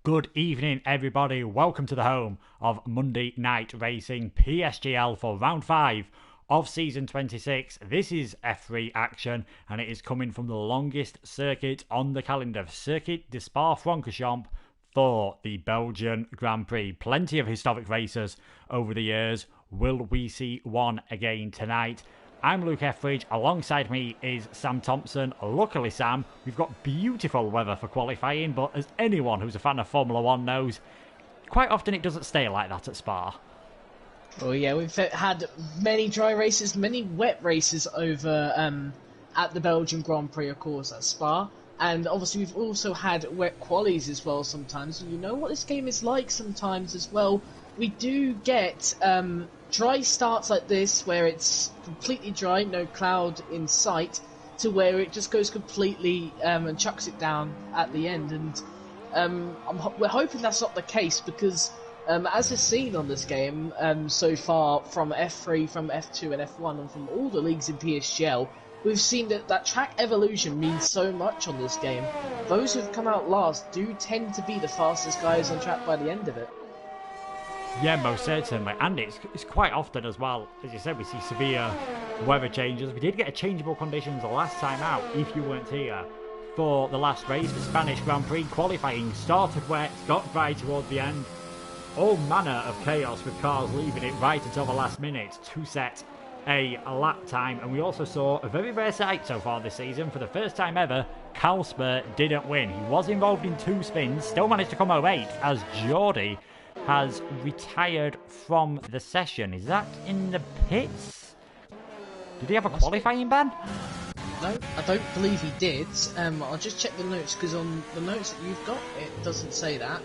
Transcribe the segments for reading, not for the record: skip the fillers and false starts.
Good evening, everybody. Welcome to the home of Monday Night Racing PSGL for round 5 of season 26. This is F3 action, and it is coming from the longest circuit on the calendar, Circuit de Spa-Francorchamps, for the Belgian Grand Prix. Plenty of historic races over the years. Will we see one again tonight? I'm Luke Etheridge. Alongside me is Sam Thompson. Luckily, Sam, we've got beautiful weather for qualifying, but as anyone who's a fan of Formula One knows, quite often it doesn't stay like that at Spa. Oh yeah, we've had many dry races, many wet races over at the Belgian Grand Prix, of course, at Spa. And obviously we've also had wet qualies as well sometimes. And you know what this game is like sometimes as well. We do get dry starts like this, where it's completely dry, no cloud in sight, to where it just goes completely and chucks it down at the end. And we're hoping that's not the case, because as is seen on this game so far from F3, from F2 and F1, and from all the leagues in PSGL, we've seen that track evolution means so much on this game. Those who've come out last do tend to be the fastest guys on track by the end of it. Yeah, most certainly. And it's quite often as well, as you said, we see severe weather changes. We did get a changeable conditions the last time out, if you weren't here, for the last race. The Spanish Grand Prix qualifying started wet, got dry towards the end. All manner of chaos with cars leaving it right until the last minute to set a lap time. And we also saw a very rare sight so far this season. For the first time ever, Kalsper didn't win. He was involved in 2 spins, still managed to come home 8th, as Geordie has retired from the session. Is that in the pits? Did he have a qualifying ban? No, I don't believe he did. I'll just check the notes, because on the notes that you've got, it doesn't say that.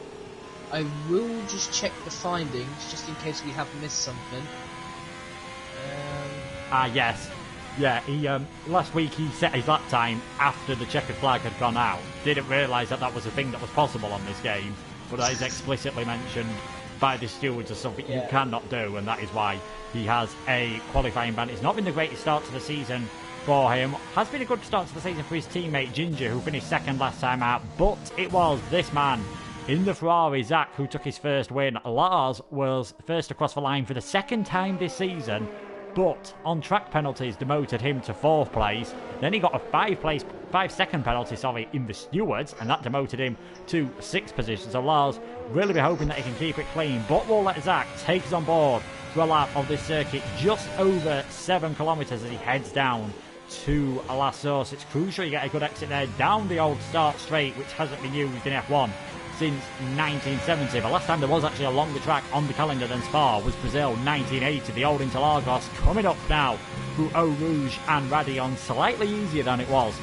I will just check the findings, just in case we have missed something. Yes. Yeah, he last week he set his lap time after the checkered flag had gone out. Didn't realise that was a thing that was possible on this game, but that is explicitly mentioned by the stewards as something you cannot do, and that is why he has a qualifying ban. It's not been the greatest start to the season for him. Has been a good start to the season for his teammate Ginger, who finished second last time out, but it was this man in the Ferrari, Zach, who took his first win. Lars was first across the line for the second time this season, but on track penalties demoted him to 4th place. Then he got a 5-second penalty, in the stewards, and that demoted him to 6th position. So Lars really be hoping that he can keep it clean, but we'll let Zach take us on board to a lap of this circuit, just over 7 kilometres as he heads down to La Source. It's crucial you get a good exit there down the old start straight, which hasn't been used in F1 since 1970. The last time there was actually a longer track on the calendar than Spa was Brazil 1980, the old Interlagos. Coming up now through Eau Rouge and Radion, slightly easier than it was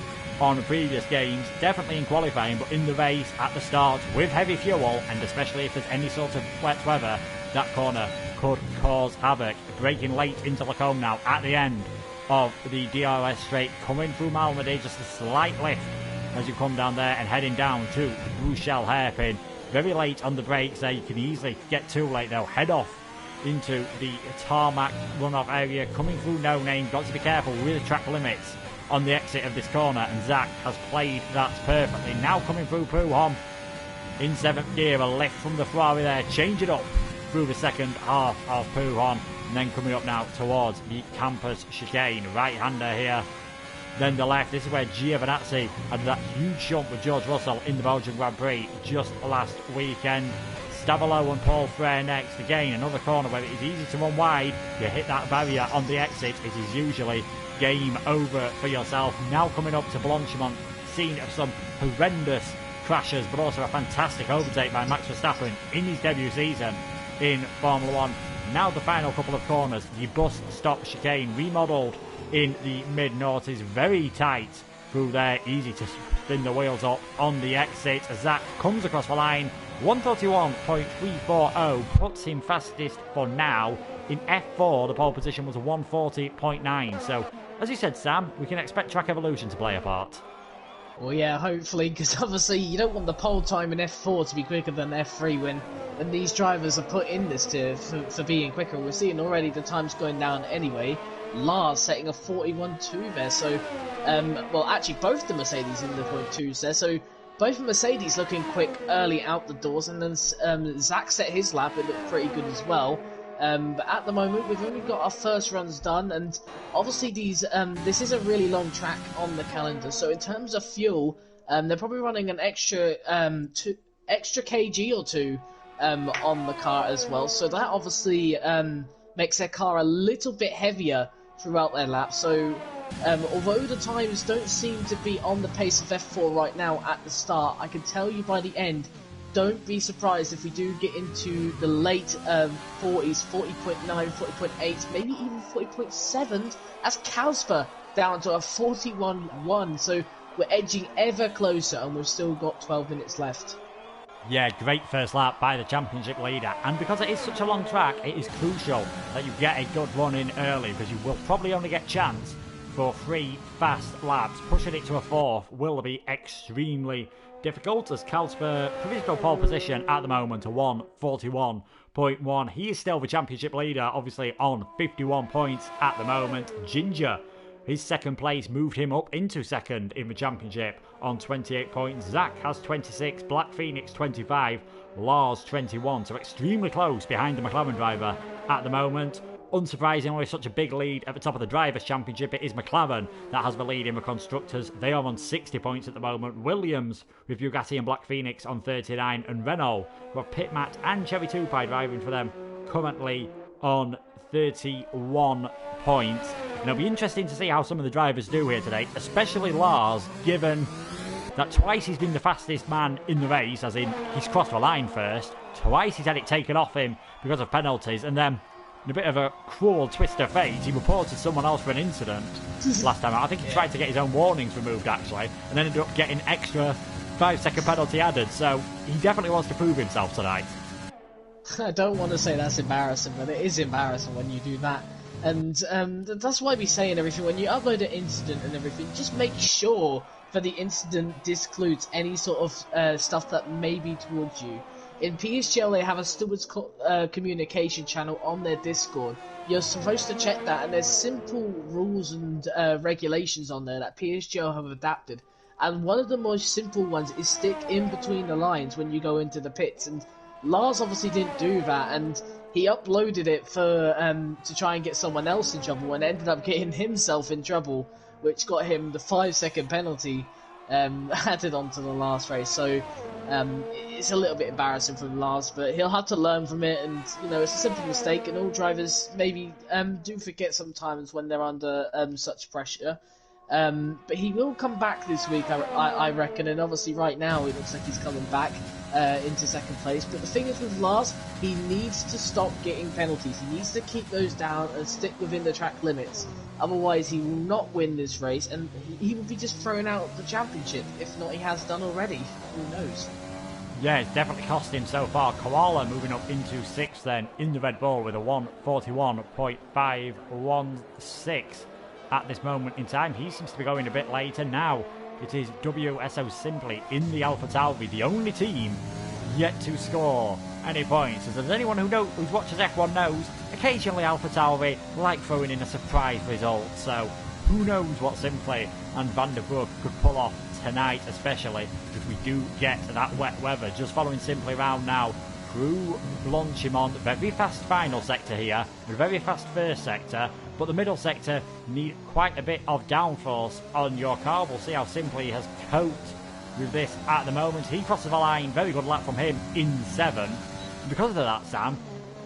on previous games, definitely in qualifying, but in the race at the start with heavy fuel, and especially if there's any sort of wet weather, that corner could cause havoc. Braking late into Lacombe now at the end of the DRS straight, coming through Malmedy, just a slight lift as you come down there and heading down to Bruchel Hairpin. Very late on the brakes there. You can easily get too late though. Head off into the tarmac runoff area, coming through No Name. Got to be careful with track limits on the exit of this corner, and Zach has played that perfectly. Now coming through Pouhon in 7th gear, a lift from the Ferrari there, change it up through the second half of Pouhon, and then coming up now towards the campus chicane. Right hander here, then the left. This is where Giovinazzi had that huge jump with George Russell in the Belgian Grand Prix just last weekend. Stavelot and Paul Frere next. Again, another corner where it is easy to run wide. You hit that barrier on the exit, it is usually game over for yourself. Now coming up to Blanchimont, scene of some horrendous crashes, but also a fantastic overtake by Max Verstappen in his debut season in Formula One. Now the final couple of corners, the bus stop chicane, remodelled in the mid-noughties, very tight through there, easy to spin the wheels up on the exit. Zach comes across the line, 131.340, puts him fastest for now. In F4, the pole position was 140.9, so as you said, Sam, we can expect track evolution to play a part. Well, yeah, hopefully, because obviously you don't want the pole time in F4 to be quicker than F3 when these drivers are put in this for being quicker. We're seeing already the time's going down anyway. Lars setting a 41.2 there, so, well, actually both the Mercedes in the .2s there, so both Mercedes looking quick early out the doors, and then Zach set his lap. It looked pretty good as well. But at the moment, we've only got our first runs done, and obviously this is a really long track on the calendar. So in terms of fuel, they're probably running an extra kg or two on the car as well. So that obviously makes their car a little bit heavier throughout their lap. So although the times don't seem to be on the pace of F4 right now at the start, I can tell you by the end, don't be surprised if we do get into the late 40s, 40.9, 40.8, maybe even 40.7, as Kalsper down to a 41.1. So we're edging ever closer, and we've still got 12 minutes left. Yeah, great first lap by the championship leader, and because it is such a long track, it is crucial that you get a good run in early, because you will probably only get chance for 3 fast laps. Pushing it to a 4th will be extremely difficult, as Kalsper provisional pole position at the moment, a 1:41.1. He is still the championship leader, obviously on 51 points at the moment. Ginger, his second place moved him up into second in the championship on 28 points. Zach has 26, Black Phoenix 25, Lars 21, so extremely close behind the McLaren driver at the moment. Unsurprisingly, such a big lead at the top of the Drivers' Championship. It is McLaren that has the lead in the Constructors. They are on 60 points at the moment. Williams with Bugatti and Black Phoenix on 39. And Renault, who have Pitmat and Cherry 2-Pie driving for them, currently on 31 points. And it'll be interesting to see how some of the drivers do here today, especially Lars, given that twice he's been the fastest man in the race, as in he's crossed the line first. Twice he's had it taken off him because of penalties, and then in a bit of a cruel twist of fate, he reported someone else for an incident last time out. I think he tried to get his own warnings removed, actually, and then ended up getting extra 5-second penalty added. So he definitely wants to prove himself tonight. I don't want to say that's embarrassing, but it is embarrassing when you do that. And that's why we say and everything, when you upload an incident and everything, just make sure that the incident discludes any sort of stuff that may be towards you. In PSGL, they have a stewards communication channel on their Discord. You're supposed to check that, and there's simple rules and regulations on there that PSGL have adapted. And one of the most simple ones is stick in between the lines when you go into the pits. And Lars obviously didn't do that, and he uploaded it for to try and get someone else in trouble, and ended up getting himself in trouble, which got him the 5-second penalty added onto the last race. So it's a little bit embarrassing from Lars, but he'll have to learn from it, and it's a simple mistake, and all drivers maybe do forget sometimes when they're under such pressure. But he will come back this week, I reckon, and obviously right now it looks like he's coming back into second place. But the thing is with Lars, he needs to stop getting penalties. He needs to keep those down and stick within the track limits. Otherwise, he will not win this race, and he will be just thrown out of the championship. If not, he has done already. Who knows? Yeah, it's definitely cost him so far. Koala moving up into 6th then in the Red Bull with a 1:41.516 at this moment in time. He seems to be going a bit later now. It is WSO Simply in the Alpha Tauri, the only team yet to score any points. As anyone who watches F1 knows, occasionally Alpha Tauri like throwing in a surprise result. So who knows what Simply and Van der Broek could pull off tonight, especially if we do get that wet weather. Just following Simply round now through Blanchimont. Very fast final sector here, a very fast first sector, but the middle sector need quite a bit of downforce on your car. We'll see how Simply has coped with this at the moment. He crosses the line, very good lap from him in 7th. And because of that, Sam,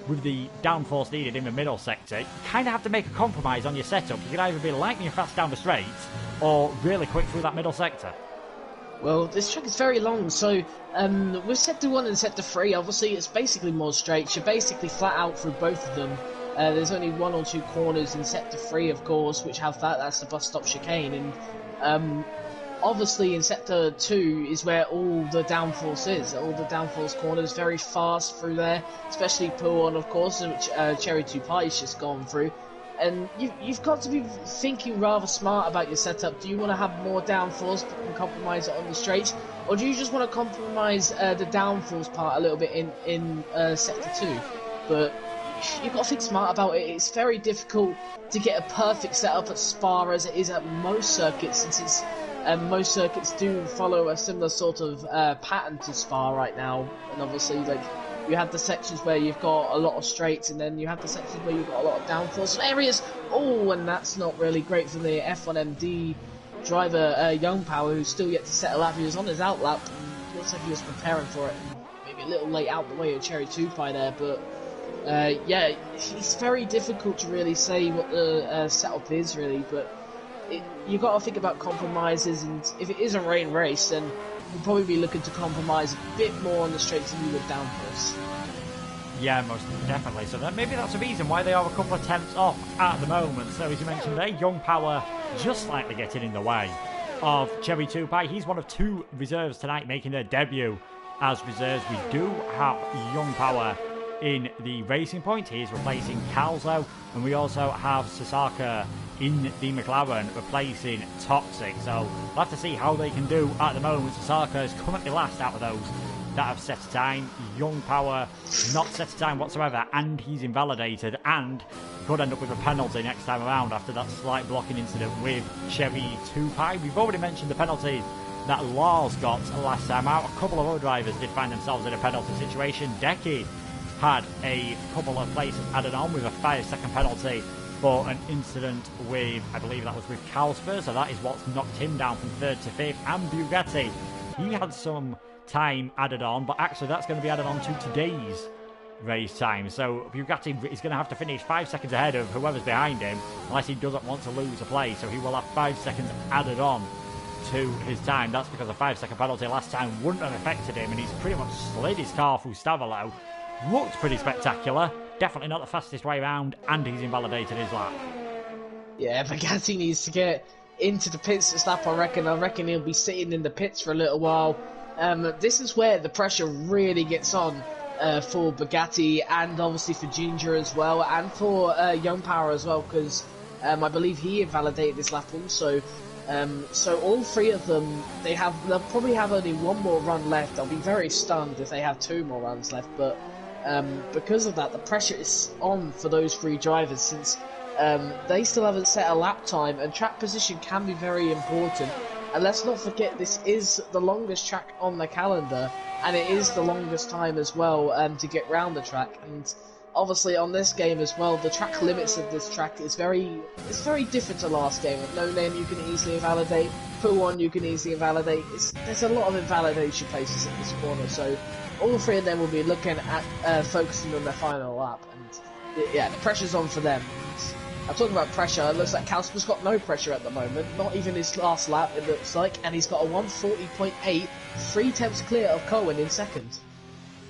with the downforce needed in the middle sector, you kind of have to make a compromise on your setup. You can either be lightning fast down the straights or really quick through that middle sector. Well, this track is very long, so with Sector 1 and Sector 3, obviously it's basically more straight. You're basically flat out through both of them. There's only 1 or 2 corners in Sector 3, of course, which have that's the bus stop chicane. And obviously in Sector 2 is where all the downforce is. All the downforce corners, very fast through there, especially Pouon, of course, which Cherry 2-Pie has just gone through. And you've got to be thinking rather smart about your setup. Do you want to have more downforce and compromise it on the straights? Or do you just want to compromise the downforce part a little bit in Sector 2? But you've got to think smart about it. It's very difficult to get a perfect setup at Spa as it is at most circuits, since it's most circuits do follow a similar sort of pattern to Spa right now, and obviously, like, you have the sections where you've got a lot of straights, and then you have the sections where you've got a lot of downforce areas. Oh, and that's not really great for the F1MD driver, Young Power, who's still yet to settle up. He was on his out lap, and looks like he was preparing for it, and maybe a little late out the way of Cherry 2 Pie there, but yeah, it's very difficult to really say what the setup is, really, but you've got to think about compromises, and if it is a rain race, then you'll probably be looking to compromise a bit more on the straights than you would downforce. Yeah, most definitely. So maybe that's the reason why they are a couple of tenths off at the moment. So as you mentioned there, Young Power just slightly getting in the way of Cherry 2 Pie. He's one of 2 reserves tonight making their debut as reserves. We do have Young Power in the Racing Point. He is replacing Calzo, and we also have Sasaka in the McLaren replacing Toxic. So we'll have to see how they can do at the moment. Sasaka is currently last out of those that have set a time. Young Power not set a time whatsoever, and he's invalidated, and could end up with a penalty next time around after that slight blocking incident with Cherry 2 Pie. We've already mentioned the penalty that Lars got last time out. A couple of other drivers did find themselves in a penalty situation. Decky had a couple of places added on with a 5-second penalty for an incident with, I believe that was with Calsper, so that is what's knocked him down from 3rd to 5th. And Bugatti, he had some time added on, but actually that's going to be added on to today's race time. So Bugatti is going to have to finish 5 seconds ahead of whoever's behind him, unless he doesn't want to lose a place. So he will have 5 seconds added on to his time. That's because a 5-second penalty last time wouldn't have affected him, and he's pretty much slid his car through Stavolo. Looked pretty spectacular. Definitely not the fastest way around, and he's invalidated his lap. Yeah, Bugatti needs to get into the pits this lap, I reckon. I reckon he'll be sitting in the pits for a little while. This is where the pressure really gets on for Bugatti, and obviously for Ginger as well, and for Young Power as well, because I believe he invalidated this lap also. So all 3 of them, they'll probably have only 1 more run left. I'll be very stunned if they have 2 more runs left, but because of that, the pressure is on for those 3 drivers, since they still haven't set a lap time, and track position can be very important. And let's not forget, this is the longest track on the calendar, and it is the longest time as well to get round the track. And obviously on this game as well, the track limits of this track is very different to last game. At No Name you can easily invalidate, Pool 1 you can easily invalidate. There's a lot of invalidation places at this corner, so all 3 of them will be looking at focusing on their final lap, and yeah, the pressure's on for them. I'm talking about pressure. It looks like Kalsper's got no pressure at the moment, not even his last lap it looks like, and he's got a 140.8, 3 tenths clear of Cohen in second.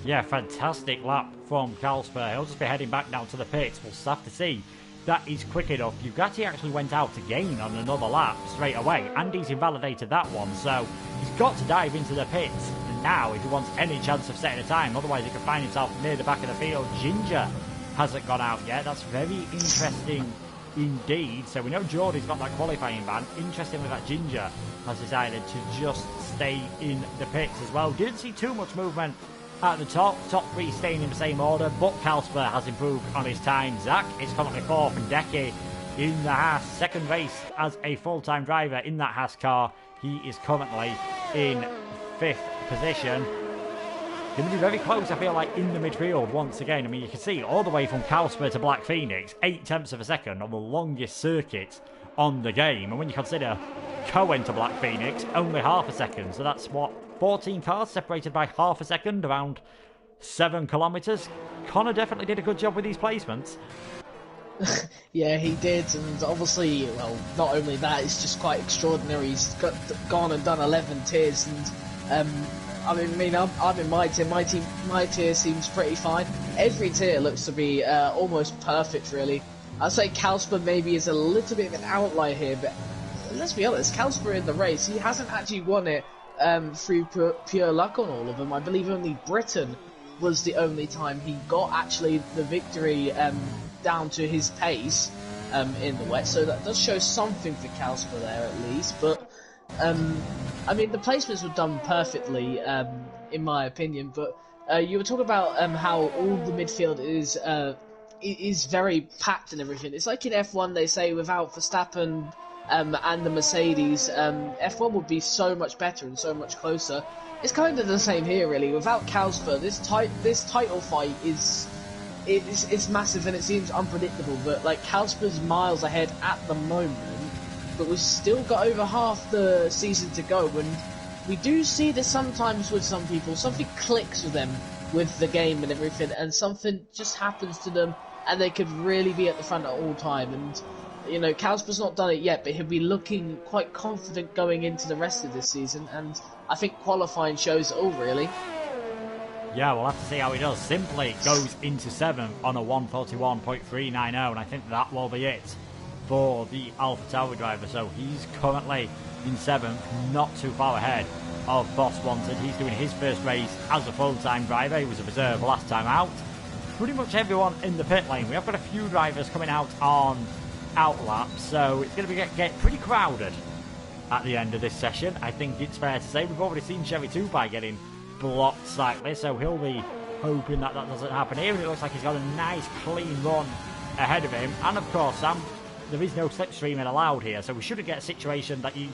Yeah, fantastic lap from Kalsper. He'll just be heading back down to the pits. We'll have to see that is quick enough. Bugatti actually went out to gain on another lap straight away, and he's invalidated that one, so he's got to dive into the pits now if he wants any chance of setting a time, otherwise he could find himself near the back of the field. Ginger hasn't gone out yet. That's very interesting indeed. So we know Geordie's got that qualifying ban. Interestingly, that Ginger has decided to just stay in the pits as well. Didn't see too much movement at the top 3 staying in the same order, but Kalsper has improved on his time. Zach is currently 4th, and Decky in the Haas, second race as a full-time driver in that Haas car. He is currently in 5th position. Going to be very close, I feel like, in the midfield once again. I mean, you can see all the way from Kalsper to Black Phoenix, 8 tenths of a second on the longest circuit on the game. And when you consider Cohen to Black Phoenix, only half a second. So that's, what, 14 cars separated by half a second, around 7 kilometres. Connor definitely did a good job with these placements. Yeah, he did, and obviously, well, not only that, it's just quite extraordinary. He's gone and done 11 tiers, and I'm in my tier. My tier seems pretty fine. Every tier looks to be almost perfect, really. I'd say Kalsper maybe is a little bit of an outlier here, but let's be honest, Kalsper in the race, he hasn't actually won it through pure luck on all of them. I believe only Britain was the only time he got actually the victory down to his pace in the wet, so that does show something for Kalsper there at least. But I mean, the placements were done perfectly in my opinion. But you were talking about how all the midfield is very packed and everything. It's like in F1 they say without Verstappen, and the Mercedes, F1 would be so much better and so much closer. It's kind of the same here, really. Without Kalsper, this title fight it's massive and it seems unpredictable. But like Kalsper's miles ahead at the moment, but we've still got over half the season to go. And we do see this sometimes with some people. Something clicks with them with the game and everything, and something just happens to them, and they could really be at the front at all time. And you know, Kalsper's not done it yet, but he'll be looking quite confident going into the rest of this season, and I think qualifying shows it all, really. Yeah, we'll have to see how he does. Simply goes into 7th on a 141.390, and I think that will be it for the Alpha Tauri driver. So he's currently in 7th, not too far ahead of Boss Wanted. He's doing his first race as a full-time driver. He was a reserve last time out. Pretty much everyone in the pit lane. We have got a few drivers coming out on outlaps, so it's going to get pretty crowded at the end of this session. I think it's fair to say we've already seen Cherry 2 getting blocked slightly, so he'll be hoping that doesn't happen here. And it looks like he's got a nice clean run ahead of him, and of course there is no slipstreaming allowed here, so we shouldn't get a situation that we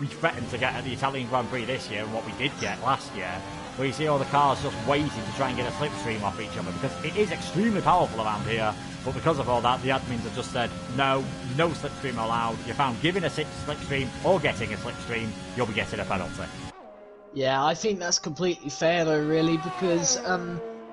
threatened to get at the Italian Grand Prix this year, and what we did get last year, where you see all the cars just waiting to try and get a slipstream off each other, because it is extremely powerful around here. But because of all that, the admins have just said, no slipstream allowed. You're found giving a slipstream or getting a slipstream, you'll be getting a penalty. Yeah, I think that's completely fair though, really, because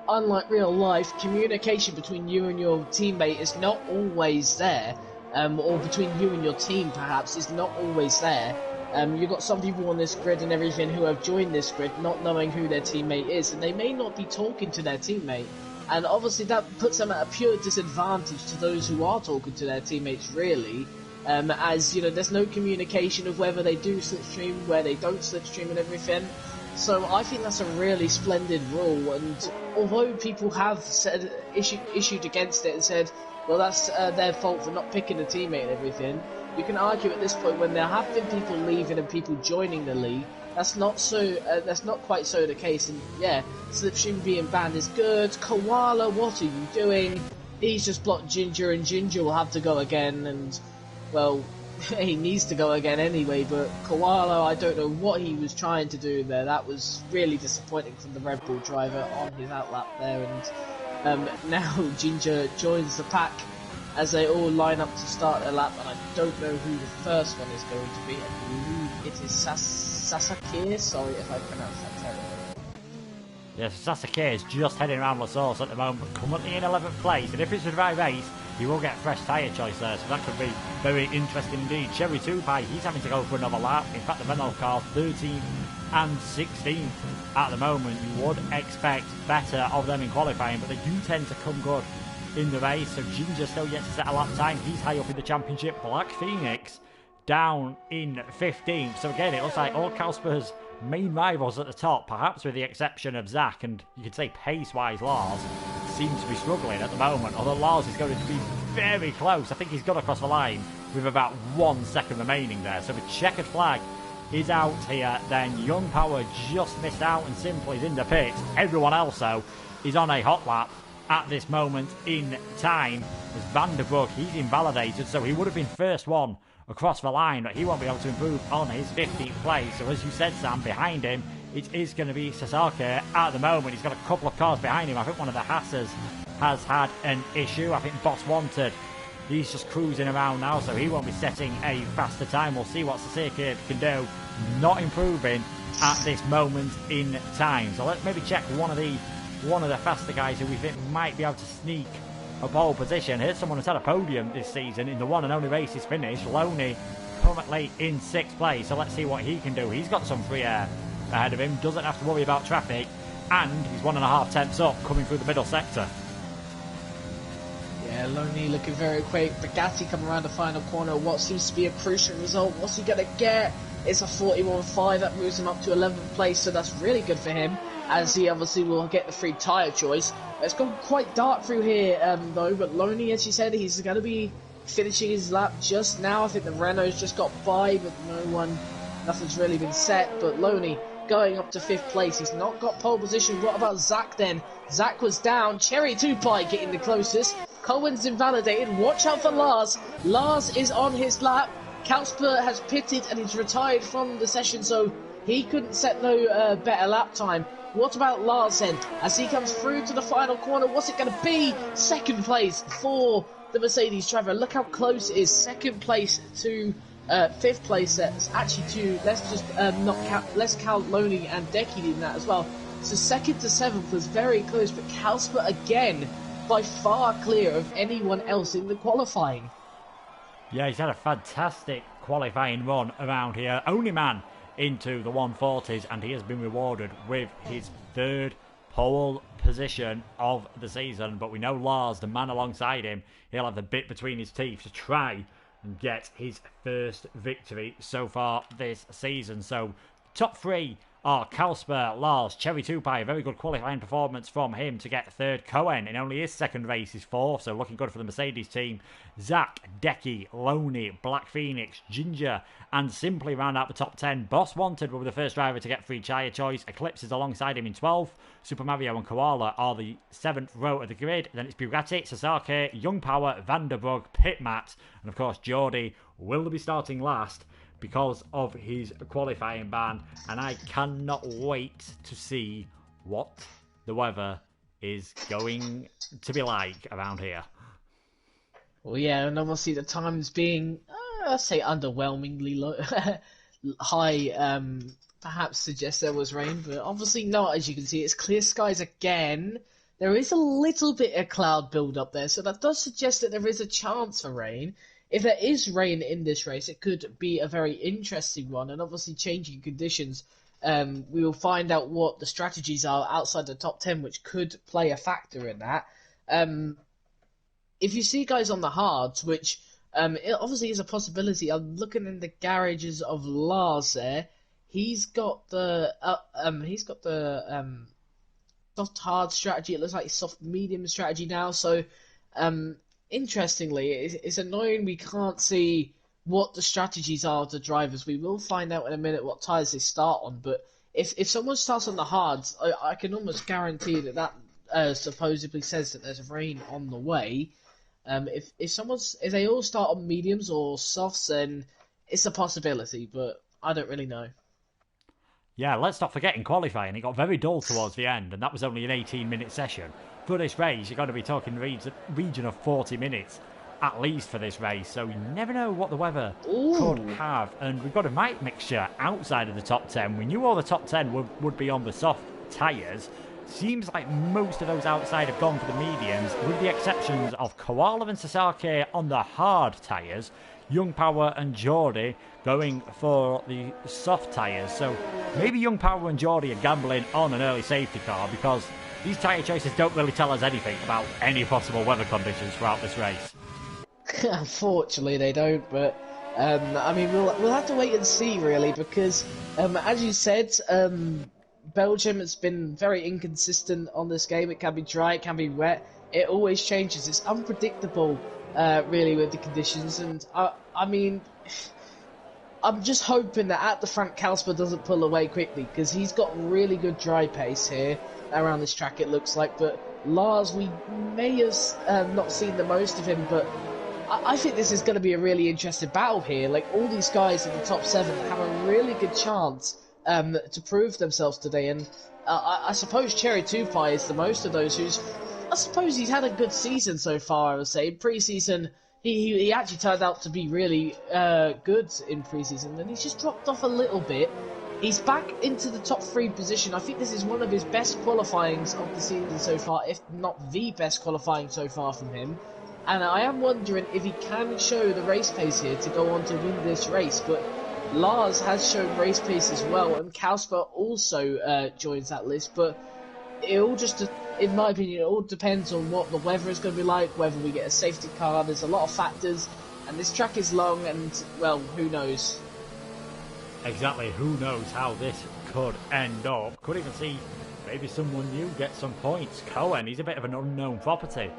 unlike real life, communication between you and your teammate is not always there, or between you and your team perhaps is not always there. You've got some people on this grid and everything who have joined this grid not knowing who their teammate is, and they may not be talking to their teammate. And obviously that puts them at a pure disadvantage to those who are talking to their teammates, really. As, you know, there's no communication of whether they do slipstream, where they don't slipstream and everything. So I think that's a really splendid rule, and although people have issued against it and said, well, that's their fault for not picking a teammate and everything, you can argue at this point, when there have been people leaving and people joining the league, that's not quite so the case. And yeah, slipstream being banned is good. Koala, what are you doing? He's just blocked Ginger, and Ginger will have to go again, and well, he needs to go again anyway. But Koala, I don't know what he was trying to do there. That was really disappointing from the Red Bull driver on his outlap there. And now Ginger joins the pack as they all line up to start their lap, and I don't know who the first one is going to be. I believe it is Sasaki. Sorry if I pronounced that terribly. Yes, Sasaki is just heading around La Source at the moment, currently in 11th place, and if it's a dry race, he will get a fresh tyre choice there, so that could be very interesting indeed. Cherry 2 he's having to go for another lap. In fact, the Renault car 13th and 16th at the moment. You would expect better of them in qualifying, but they do tend to come good in the race. So Ginger still yet to set a lap time. He's high up in the championship. Black Phoenix down in 15th. So again, it looks like all Kalsper's main rivals at the top, perhaps with the exception of Zach, and you could say pace-wise Lars seems to be struggling at the moment, although Lars is going to be very close. I think he's got across the line with about 1 second remaining there. So the checkered flag is out here. Then Young Power just missed out and simply is in the pits. Everyone else, though, is on a hot lap at this moment in time. As Vanderbroek, he's invalidated, so he would have been first one across the line, but he won't be able to improve on his 15th place. So as you said, Sam, behind him, it is going to be Sasaki at the moment. He's got a couple of cars behind him. I think one of the Hassers has had an issue. I think Boss Wanted, he's just cruising around now, so he won't be setting a faster time. We'll see what Sasaki can do. Not improving at this moment in time. So let's maybe check one of the faster guys who we think might be able to sneak a pole position. Here's someone who's had a podium this season in the one and only race he's finished. Loney currently in 6th place, so let's see what he can do. He's got some free air ahead of him, doesn't have to worry about traffic, and he's 1.5 tenths up coming through the middle sector. Yeah, Loney looking very quick. Bugatti coming around the final corner. What seems to be a crucial result. What's he going to get? It's a 41.5. That moves him up to 11th place, so that's really good for him, as he obviously will get the free tyre choice. It's gone quite dark through here, though, but Loney, as you said, he's going to be finishing his lap just now. I think the Renault's just got by, but nothing's really been set. But Loney going up to 5th place. He's not got pole position. What about Zach then? Zach was down. Cherry 2 getting the closest. Cohen's invalidated. Watch out for Lars. Lars is on his lap. Kalsper has pitted and he's retired from the session, so he couldn't set no better lap time. What about Larsen as he comes through to the final corner? What's it going to be? Second place for the Mercedes driver. Look how close it is. Second place to fifth place. That's actually to let's count Loney and Decky in that as well. So second to seventh was very close, but Kalsper again by far clear of anyone else in the qualifying. Yeah, he's had a fantastic qualifying run around here. Only man into the 140s, and he has been rewarded with his third pole position of the season. But we know Lars, the man alongside him, he'll have the bit between his teeth to try and get his first victory so far this season. So top three are Kalsper, Lars, Cherry Tupai. A very good qualifying performance from him to get third. Cohen in only his second race is fourth, so looking good for the Mercedes team. Zach, Decky, Loney, Black Phoenix, Ginger, and Simply round out the top 10. Boss Wanted will be the first driver to get free tyre choice. Eclipse is alongside him in 12th. Super Mario and Koala are the 7th row of the grid. Then it's Bugatti, Sasaki, Young Power, Vanderbrug, Pitmat, and of course Geordie will be starting last because of his qualifying ban, and I cannot wait to see what the weather is going to be like around here. Well, yeah, and obviously the times being, I'd say, underwhelmingly low, high, perhaps suggests there was rain, but obviously not, as you can see. It's clear skies again. There is a little bit of cloud build up there, so that does suggest that there is a chance for rain. If there is rain in this race, it could be a very interesting one, and obviously changing conditions. We will find out what the strategies are outside the top 10, which could play a factor in that. If you see guys on the hards, which it obviously is a possibility. I'm looking in the garages of Lars there. He's got the soft hard strategy. It looks like soft medium strategy now. So interestingly, it's annoying we can't see what the strategies are of the drivers. We will find out in a minute what tyres they start on, but if someone starts on the hards, I can almost guarantee that supposedly says that there's rain on the way. If they all start on mediums or softs, then it's a possibility, but I don't really know. Yeah, let's not forget in qualifying, it got very dull towards the end, and that was only an 18-minute session. For this race, you're going to be talking region of 40 minutes, at least for this race, so you never know what the weather could have. And we've got a mic mixture outside of the top 10. We knew all the top 10 would be on the soft tyres. Seems like most of those outside have gone for the mediums, with the exceptions of Koala and Sasaki on the hard tyres. Young Power and Geordie going for the soft tyres. So maybe Young Power and Geordie are gambling on an early safety car, because these tyre choices don't really tell us anything about any possible weather conditions throughout this race. Unfortunately, they don't, but I mean, we'll have to wait and see, really, because as you said, Belgium has been very inconsistent on this game. It can be dry, it can be wet. It always changes. It's unpredictable, really, with the conditions. And I mean, I'm just hoping that at the front, Kalsper doesn't pull away quickly, because he's got really good dry pace here around this track, it looks like. But Lars, we may have not seen the most of him, but I think this is going to be a really interesting battle here. Like, all these guys in the top 7 have a really good chance to prove themselves today, and I suppose Cherry Tupai is the most of those. I suppose he's had a good season so far. I would say in pre-season he actually turned out to be really good in pre-season, and he's just dropped off a little bit. He's back into the top 3 position. I think this is one of his best qualifyings of the season so far, if not the best qualifying so far from him. And I am wondering if he can show the race pace here to go on to win this race, but Lars has shown race pace as well, and Kalsper also joins that list, but it all just, in my opinion, it all depends on what the weather is going to be like, whether we get a safety car. There's a lot of factors, and this track is long, and, well, who knows? Exactly, who knows how this could end up. Could even see maybe someone new get some points. Cohen, he's a bit of an unknown property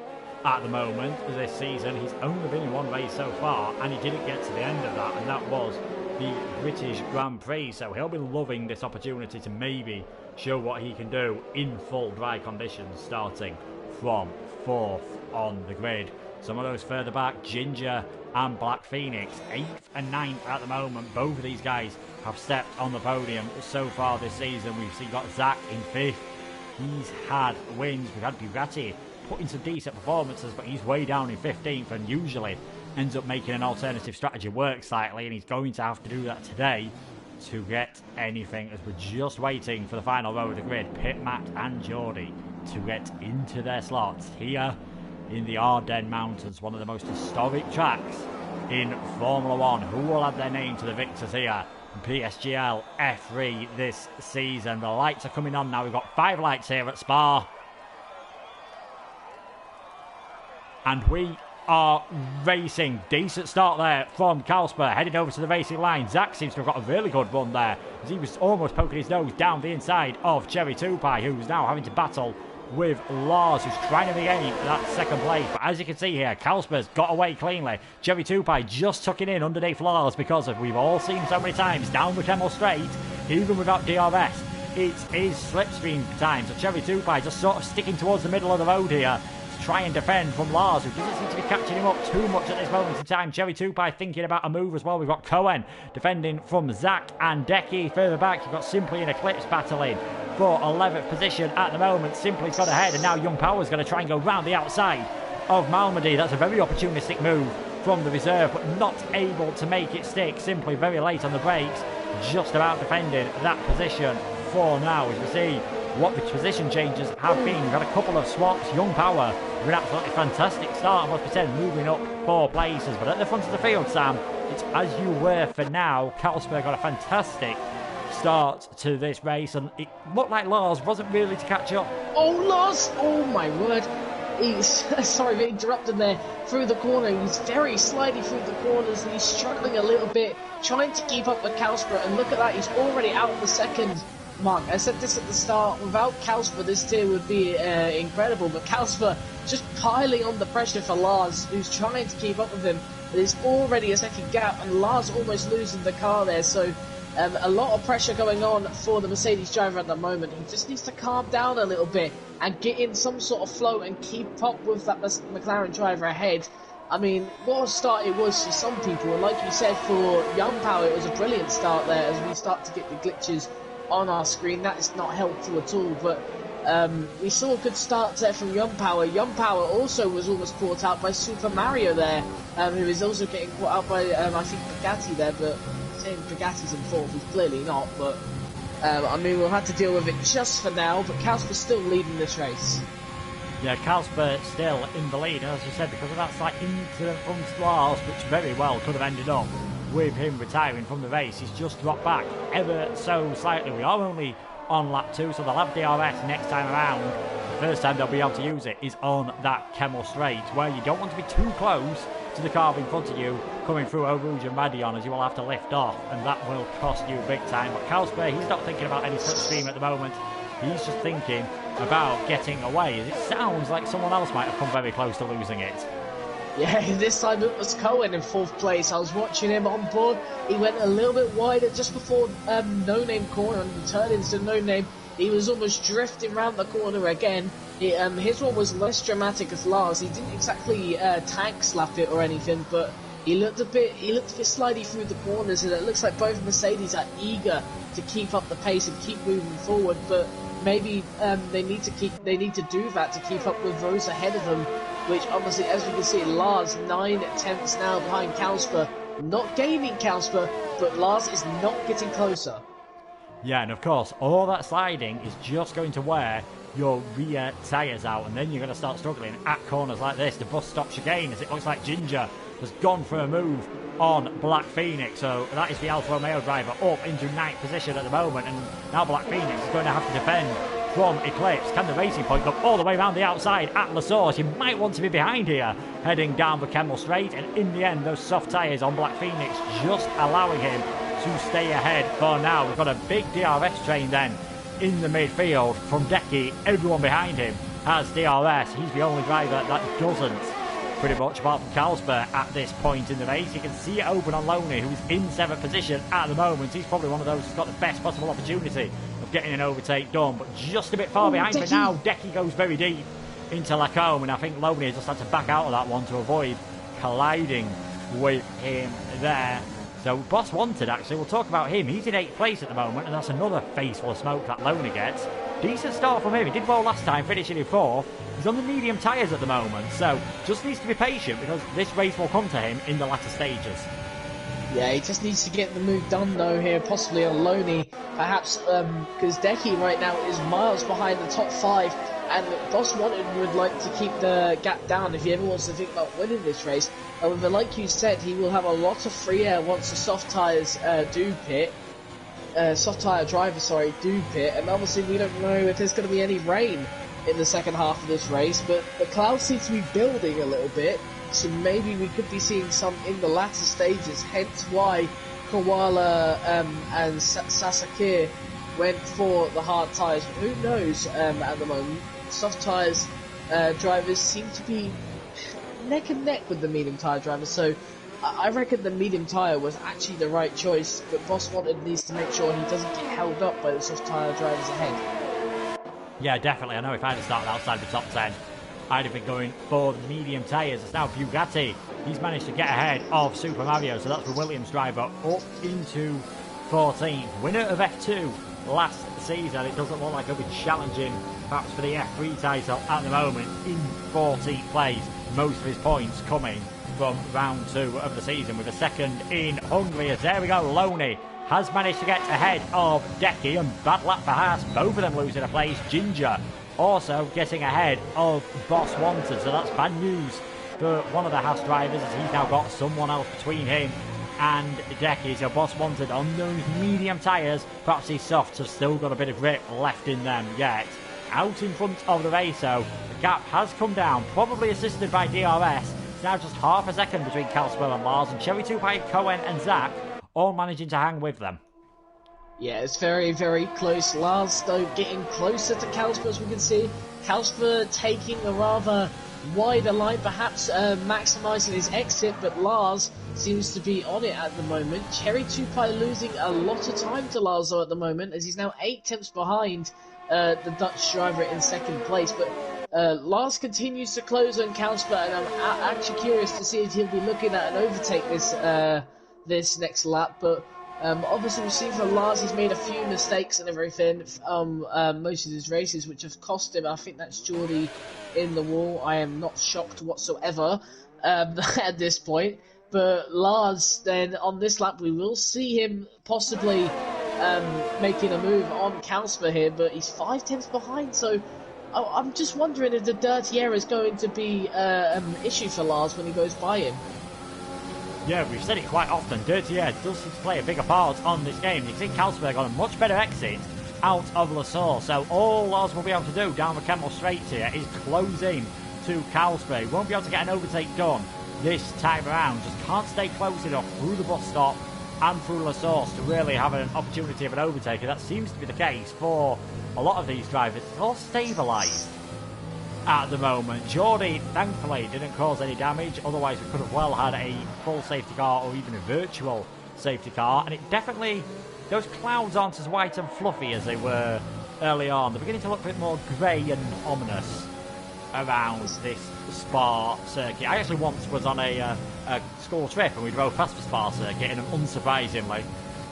at the moment this season. He's only been in one race so far, and he didn't get to the end of that, and that was the British Grand Prix, so he'll be loving this opportunity to maybe show what he can do in full dry conditions, starting from 4th on the grid. Some of those further back, Ginger and Black Phoenix, 8th and 9th at the moment. Both of these guys have stepped on the podium so far this season. We've seen got Zach in 5th. He's had wins. We've had Bugatti put in some decent performances, but he's way down in 15th and usually ends up making an alternative strategy work slightly, and he's going to have to do that today to get anything, as we're just waiting for the final row of the grid. Pit, Matt and Geordie to get into their slots here in the Ardennes Mountains, one of the most historic tracks in Formula 1. Who will add their name to the victors here in PSGL F3 this season? The lights are coming on now. We've got 5 lights here at Spa. And we are racing. Decent start there from Kalsper, heading over to the racing line. Zach seems to have got a really good run there, as he was almost poking his nose down the inside of Cherry Tupai, who's now having to battle with Lars, who's trying to regain that second place. But as you can see here, Kalsper's got away cleanly. Cherry Tupai just tucking in underneath Lars, because of, we've all seen so many times, down the Kemmel Straight, even without DRS, it is slipstream time. So Cherry Tupai just sort of sticking towards the middle of the road here, try and defend from Lars, who doesn't seem to be catching him up too much at this moment in time. Cherry Tupai thinking about a move as well. We've got Cohen defending from Zach and Decky. Further back, you've got Simply and Eclipse battling for 11th position at the moment. Simply's got ahead, and now Young Power's going to try and go round the outside of Malmedy. That's a very opportunistic move from the reserve, but not able to make it stick. Simply very late on the brakes, just about defending that position for now, as we see what the position changes have been. We've had a couple of swaps. Young Power with an absolutely fantastic start, I must pretend, moving up 4 places. But at the front of the field, Sam, it's as you were for now. Kalsberg got a fantastic start to this race, and it looked like Lars wasn't really to catch up. Oh, Lars! Oh, my word. He's, sorry for interrupting there, through the corner. He's very slidey through the corners, and he's struggling a little bit, trying to keep up with Kalsberg. And look at that, he's already out of the second mark. I said this at the start, without Kalsper this tier would be incredible, but Kalsper just piling on the pressure for Lars, who's trying to keep up with him. There's already a second gap, and Lars almost losing the car there, so a lot of pressure going on for the Mercedes driver at the moment. He just needs to calm down a little bit and get in some sort of flow and keep up with that McLaren driver ahead. I mean, what a start it was for some people, and like you said, for Young Power, it was a brilliant start there as we start to get the glitches on our screen. That is not helpful at all, but we saw a good start there from Young Power. Young Power also was almost caught out by Super Mario there, who is also getting caught out by, I think, Bugatti there, but saying Bugatti's in fourth, he's clearly not, but I mean, we'll have to deal with it just for now, but Kalsper's still leading this race. Yeah, Kalsper still in the lead, as you said, because of that slight incident from Lars, which very well could have ended up with him retiring from the race. He's just dropped back ever so slightly. We are only on lap 2, so they'll have DRS next time around. The first time they'll be able to use it is on that Kemmel Straight, where you don't want to be too close to the car in front of you coming through Eau Rouge and Madion, as you will have to lift off, and that will cost you big time. But Kalsper, he's not thinking about any slipstream at the moment. He's just thinking about getting away. It sounds like someone else might have come very close to losing it. Yeah, this time it was Cohen in 4th place. I was watching him on board. He went a little bit wider just before No Name corner and turned into No Name. He was almost drifting round the corner again. His one was less dramatic as Lars. He didn't exactly tank slap it or anything, but he looked a bit slidey through the corners, and it looks like both Mercedes are eager to keep up the pace and keep moving forward. But maybe they need to do that to keep up with those ahead of them. Which obviously, as we can see, Lars 9 tenths now behind Kalsper, not gaining Kalsper, but Lars is not getting closer. Yeah, and of course, all that sliding is just going to wear your rear tyres out, and then you're going to start struggling at corners like this. The bus stops again, as it looks like Ginger has gone for a move on Black Phoenix. So that is the Alfa Romeo driver up into 9th position at the moment, and now Black Phoenix is going to have to defend from Eclipse. Can the Racing Point go all the way around the outside at La Source? You might want to be behind here, heading down the Kemmel Straight, and in the end, those soft tyres on Black Phoenix just allowing him to stay ahead for now. We've got a big DRS train then in the midfield from Decky. Everyone behind him has DRS. He's the only driver that doesn't, pretty much, apart from Kalsper at this point in the race. You can see it open on Loney, who's in 7th position at the moment. He's probably one of those who's got the best possible opportunity of getting an overtake done, but just a bit far behind. But now Decky goes very deep into Lacombe, and I think Loney just had to back out of that one to avoid colliding with him there. So Boss Wanted, actually, we'll talk about him. He's in 8th place at the moment, and that's another face full of smoke that Loney gets. Decent start from him. He did well last time, finishing in 4th. He's on the medium tyres at the moment, so just needs to be patient because this race will come to him in the latter stages. Yeah, he just needs to get the move done though here, possibly on Loney, perhaps because Decky right now is miles behind the top 5, and Boss Wanted would like to keep the gap down if he ever wants to think about winning this race. However, like you said, he will have a lot of free air once the soft tyres do pit. Soft tyre drivers, do pit, and obviously we don't know if there's going to be any rain in the second half of this race, but the clouds seem to be building a little bit, so maybe we could be seeing some in the latter stages, hence why Koala and Sasakir went for the hard tyres. Who knows at the moment? Soft tyres drivers seem to be neck and neck with the medium tyre drivers, so I reckon the medium tyre was actually the right choice, but Boss Wanted needs to make sure he doesn't get held up by the soft tyre drivers ahead. Yeah, definitely. I know if I'd have started outside the top 10, I'd have been going for the medium tyres. It's now Bugatti. He's managed to get ahead of Super Mario, so that's the Williams driver up into 14th. Winner of F2 last season. It doesn't look like he'll be challenging perhaps for the F3 title at the moment in 14th place. Most of his points coming from round 2 of the season, with a second in Hungary. As there we go, Loney has managed to get ahead of Decky, and bad luck for Haas, both of them losing a place. Ginger also getting ahead of Boss Wanted, so that's bad news for one of the Haas drivers, as he's now got someone else between him and Decky. So Boss Wanted on those medium tyres, perhaps these softs have still got a bit of grip left in them yet. Out in front of the race, so the gap has come down, probably assisted by DRS. It's now just half a second between Calswell and Lars, and Cherry 2 Pipe, Cohen and Zach all managing to hang with them. Yeah, it's very, very close. Lars, though, getting closer to Calsper, as we can see. Calsper taking a rather wider line, perhaps maximising his exit, but Lars seems to be on it at the moment. Cherry 2 Pie losing a lot of time to Lars, though, at the moment, as he's now 8 tenths behind the Dutch driver in second place. But Lars continues to close on Calsper, and I'm actually curious to see if he'll be looking at an overtake this next lap, but obviously we've seen from Lars he's made a few mistakes and everything most of his races, which have cost him. I think that's Geordie in the wall. I am not shocked whatsoever at this point, but Lars then on this lap we will see him possibly making a move on Calsper here, but he's 5 tenths behind, so I'm just wondering if the dirty air is going to be an issue for Lars when he goes by him. Yeah, we've said it quite often. Dirty air does seem to play a bigger part on this game. You can see Calsberg on a much better exit out of Le Sault. So all Lars will be able to do down the Kemmel Straights here is close in to Calsberg. Won't be able to get an overtake done this time around. Just can't stay close enough through the bus stop and through Le Sault to really have an opportunity of an overtake. And that seems to be the case for a lot of these drivers. It's all stabilised at the moment. Geordie, thankfully, didn't cause any damage. Otherwise, we could have well had a full safety car or even a virtual safety car. And it definitely, those clouds aren't as white and fluffy as they were early on. They're beginning to look a bit more grey and ominous around this Spa circuit. I actually once was on a school trip and we drove past the Spa circuit, and unsurprisingly,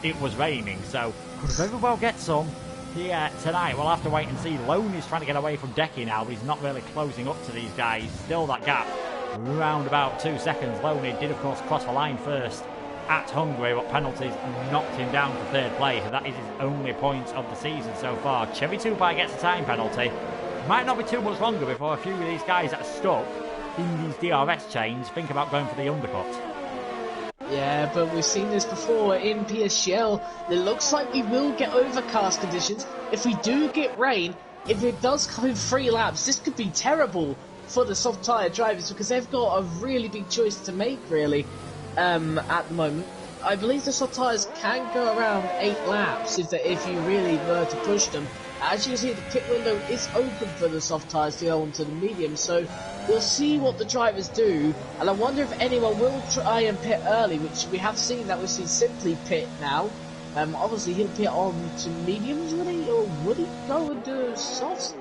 it was raining. So could very well get some here tonight. We'll have to wait and see. Lone is trying to get away from Decky now, but he's not really closing up to these guys. Still that gap around about 2 seconds. Loney did of course cross the line first at Hungary, but penalties knocked him down to 3rd place, and that is his only point of the season so far. Chevy Tupai gets a time penalty. Might not be too much longer before a few of these guys that are stuck in these DRS chains think about going for the undercut. Yeah, but we've seen this before in PSGL. It looks like we will get overcast conditions. If we do get rain, if it does come in 3 laps, this could be terrible for the soft tyre drivers, because they've got a really big choice to make, really, at the moment. I believe the soft tyres can go around 8 laps if you really were to push them. As you can see, the pit window is open for the soft tyres to go onto the medium, so we'll see what the drivers do, and I wonder if anyone will try and pit early, which we have seen that we've seen Simply pit now. Obviously he'll pit on to mediums, would he? Or would he go and do softs?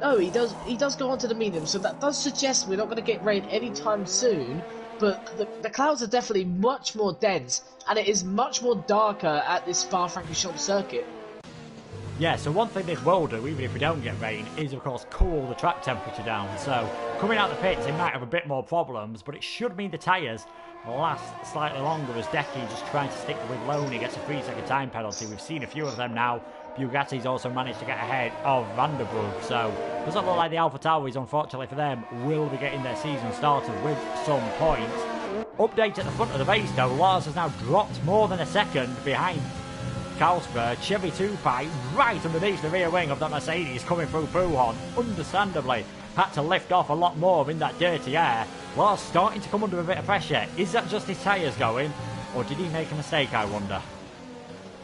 No, he does. He does go on to the medium, so that does suggest we're not going to get rain anytime soon. But the clouds are definitely much more dense, and it is much more darker at this Spa-Francorchamps circuit. Yeah, so one thing this will do, even if we don't get rain, is of course cool the track temperature down. So coming out the pits, it might have a bit more problems, but it should mean the tyres last slightly longer as Decky just trying to stick with Loney gets a 3-second time penalty. We've seen a few of them now. Bugatti's also managed to get ahead of Vanderbroek, so it doesn't look like the AlphaTauris, unfortunately for them, will be getting their season started with some points. Update at the front of the race though, Lars has now dropped more than a second behind Carlsberg. Chevy Tupai right underneath the rear wing of that Mercedes coming through Pujon, understandably had to lift off a lot more in that dirty air. Lars starting to come under a bit of pressure. Is that just his tyres going, or did he make a mistake, I wonder?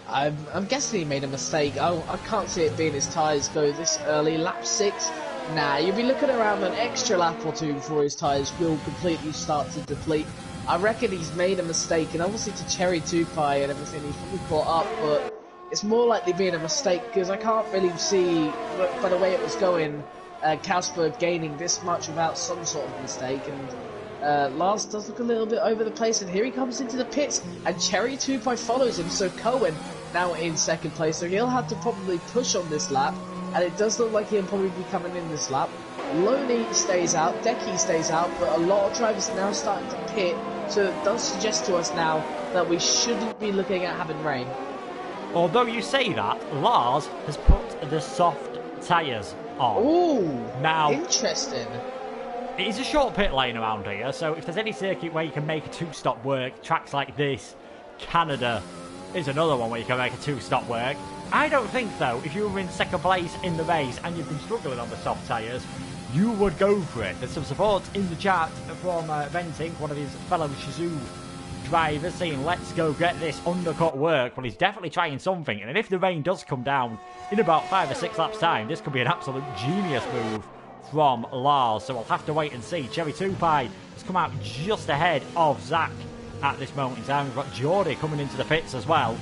I'm guessing he made a mistake. I can't see it being his tyres go this early. Lap 6, nah, you'll be looking around an extra lap or two before his tyres will completely start to deplete. I reckon he's made a mistake, and obviously to Cherry Tupai and everything, he's probably caught up, but it's more likely being a mistake because I can't really see, by the way it was going, Carlsberg gaining this much without some sort of mistake, and Lars does look a little bit over the place, and here he comes into the pits, and Cherry Tupai follows him, so Cohen now in second place, so he'll have to probably push on this lap, and it does look like he'll probably be coming in this lap. Loney stays out, Decky stays out, but a lot of drivers are now starting to pit, so it does suggest to us now that we shouldn't be looking at having rain. Although you say that, Lars has put the soft tyres on. Ooh, now, interesting. It is a short pit lane around here, so if there's any circuit where you can make a two-stop work, tracks like this, Canada is another one where you can make a two-stop work. I don't think, though, if you were in second place in the race and you've been struggling on the soft tyres, you would go for it. There's some support in the chat from Venting, one of his fellow Shizou drivers, saying let's go get this undercut work. Well, he's definitely trying something, and if the rain does come down in about 5 or 6 laps time, this could be an absolute genius move from Lars, so we'll have to wait and see. Cherry Tupai has come out just ahead of Zach at this moment in time. We've got Geordie coming into the pits as well.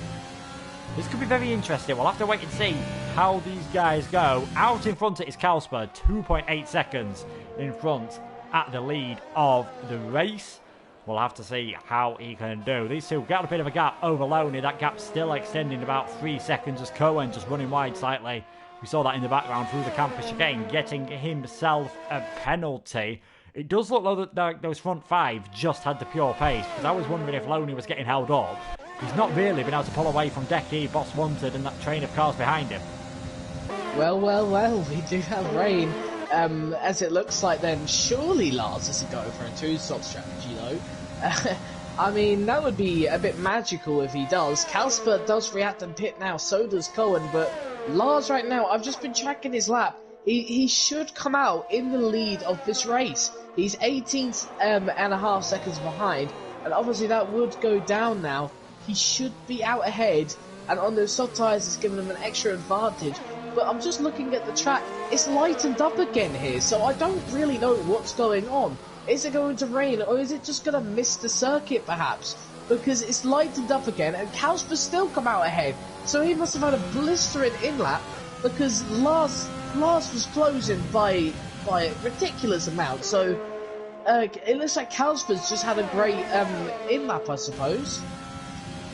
This could be very interesting. We'll have to wait and see how these guys go. Out in front it is Carlsberg, 2.8 seconds in front at the lead of the race. We'll have to see how he can do. These two got a bit of a gap over Loney. That gap's still extending about 3 seconds as Cohen just running wide slightly. We saw that in the background through the campus chicane, getting himself a penalty. It does look though that those front 5 just had the pure pace, because I was wondering if Loney was getting held up. He's not really been able to pull away from Decky, Boss Wanted, and that train of cars behind him. Well, we do have rain. As it looks like then, surely Lars is to go for a two-stop strategy though. I mean, that would be a bit magical if he does. Carlsberg does react and pit now, so does Cohen, but Lars right now, I've just been tracking his lap. He should come out in the lead of this race. He's 18 and a half seconds behind, and obviously that would go down now. He should be out ahead, and on those soft tyres it's given him an extra advantage. But I'm just looking at the track, it's lightened up again here, so I don't really know what's going on. Is it going to rain, or is it just going to miss the circuit perhaps? Because it's lightened up again, and Carlsberg still come out ahead, so he must have had a blistering in-lap, because Lars was closing by a ridiculous amount, so it looks like Carlsberg's just had a great in-lap, I suppose.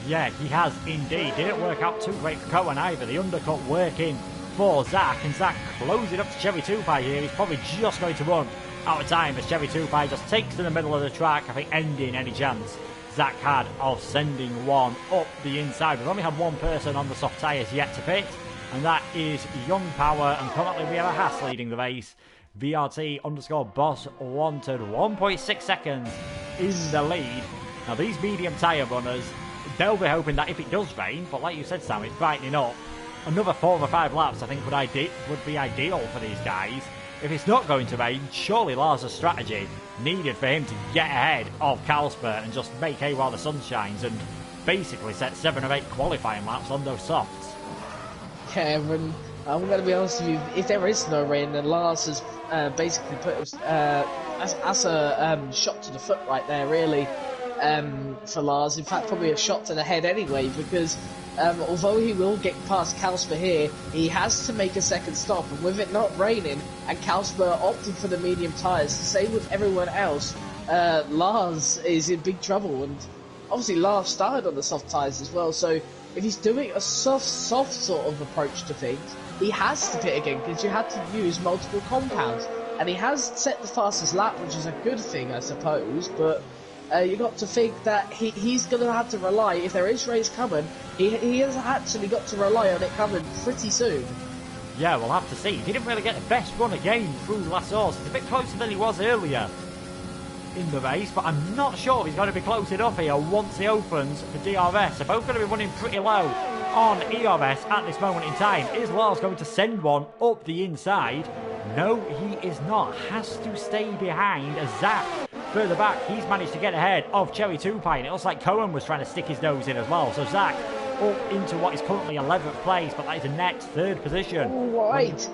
Yeah, he has indeed. Didn't work out too great for Cohen either. The undercut working for Zach, and Zach closing up to Cherry Tupai here. He's probably just going to run out of time as Cherry Tupai just takes to the middle of the track, I think ending any chance Zach had of sending one up the inside. We've only had one person on the soft tyres yet to pit, and that is Young Power, and currently we have a Haas leading the race. VRT_Boss Wanted, 1.6 seconds in the lead. Now these medium tyre runners, they'll be hoping that if it does rain, but like you said Sam, it's brightening up, another 4 or 5 laps I think would be ideal for these guys. If it's not going to rain, surely Lars' strategy needed for him to get ahead of Carlsberg and just make hay while the sun shines and basically set 7 or 8 qualifying laps on those softs. Yeah, I'm going to be honest with you, if there is no rain, then Lars has basically put as a shot to the foot right there, really, for Lars. In fact, probably a shot to the head anyway, because Although he will get past Kalsper here, he has to make a second stop, and with it not raining, and Kalsper opting for the medium tyres, same with everyone else, Lars is in big trouble, and obviously Lars started on the soft tyres as well, so if he's doing a soft sort of approach to things, he has to pit again, because you had to use multiple compounds, and he has set the fastest lap, which is a good thing, I suppose, but you got to think that he's going to have to rely, if there is race coming, he has actually got to rely on it coming pretty soon. Yeah, we'll have to see. He didn't really get the best run again through last horse. It's a bit closer than he was earlier in the race, but I'm not sure he's going to be close enough here once he opens for DRS. They're both going to be running pretty low on ERS at this moment in time. Is Lars going to send one up the inside? No, he is not. Has to stay behind as Zach further back. He's managed to get ahead of Cherry 2 Pie, and it looks like Cohen was trying to stick his nose in as well. So Zach up into what is currently 11th place, but that is a net third position. All right.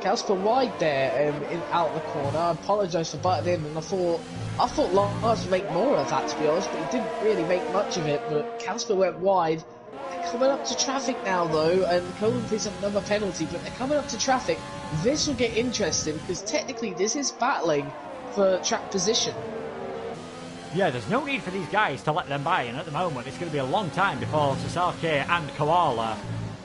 Kalsper wide there out of the corner. I apologise for butting in, and I thought Lars would make more of that, to be honest, but he didn't really make much of it. But Kalsper went wide. They're coming up to traffic now, though, and Cohen picks up another penalty, but they're coming up to traffic. This will get interesting, because technically this is battling for track position. Yeah, there's no need for these guys to let them by, and at the moment it's going to be a long time before Sasaki and Koala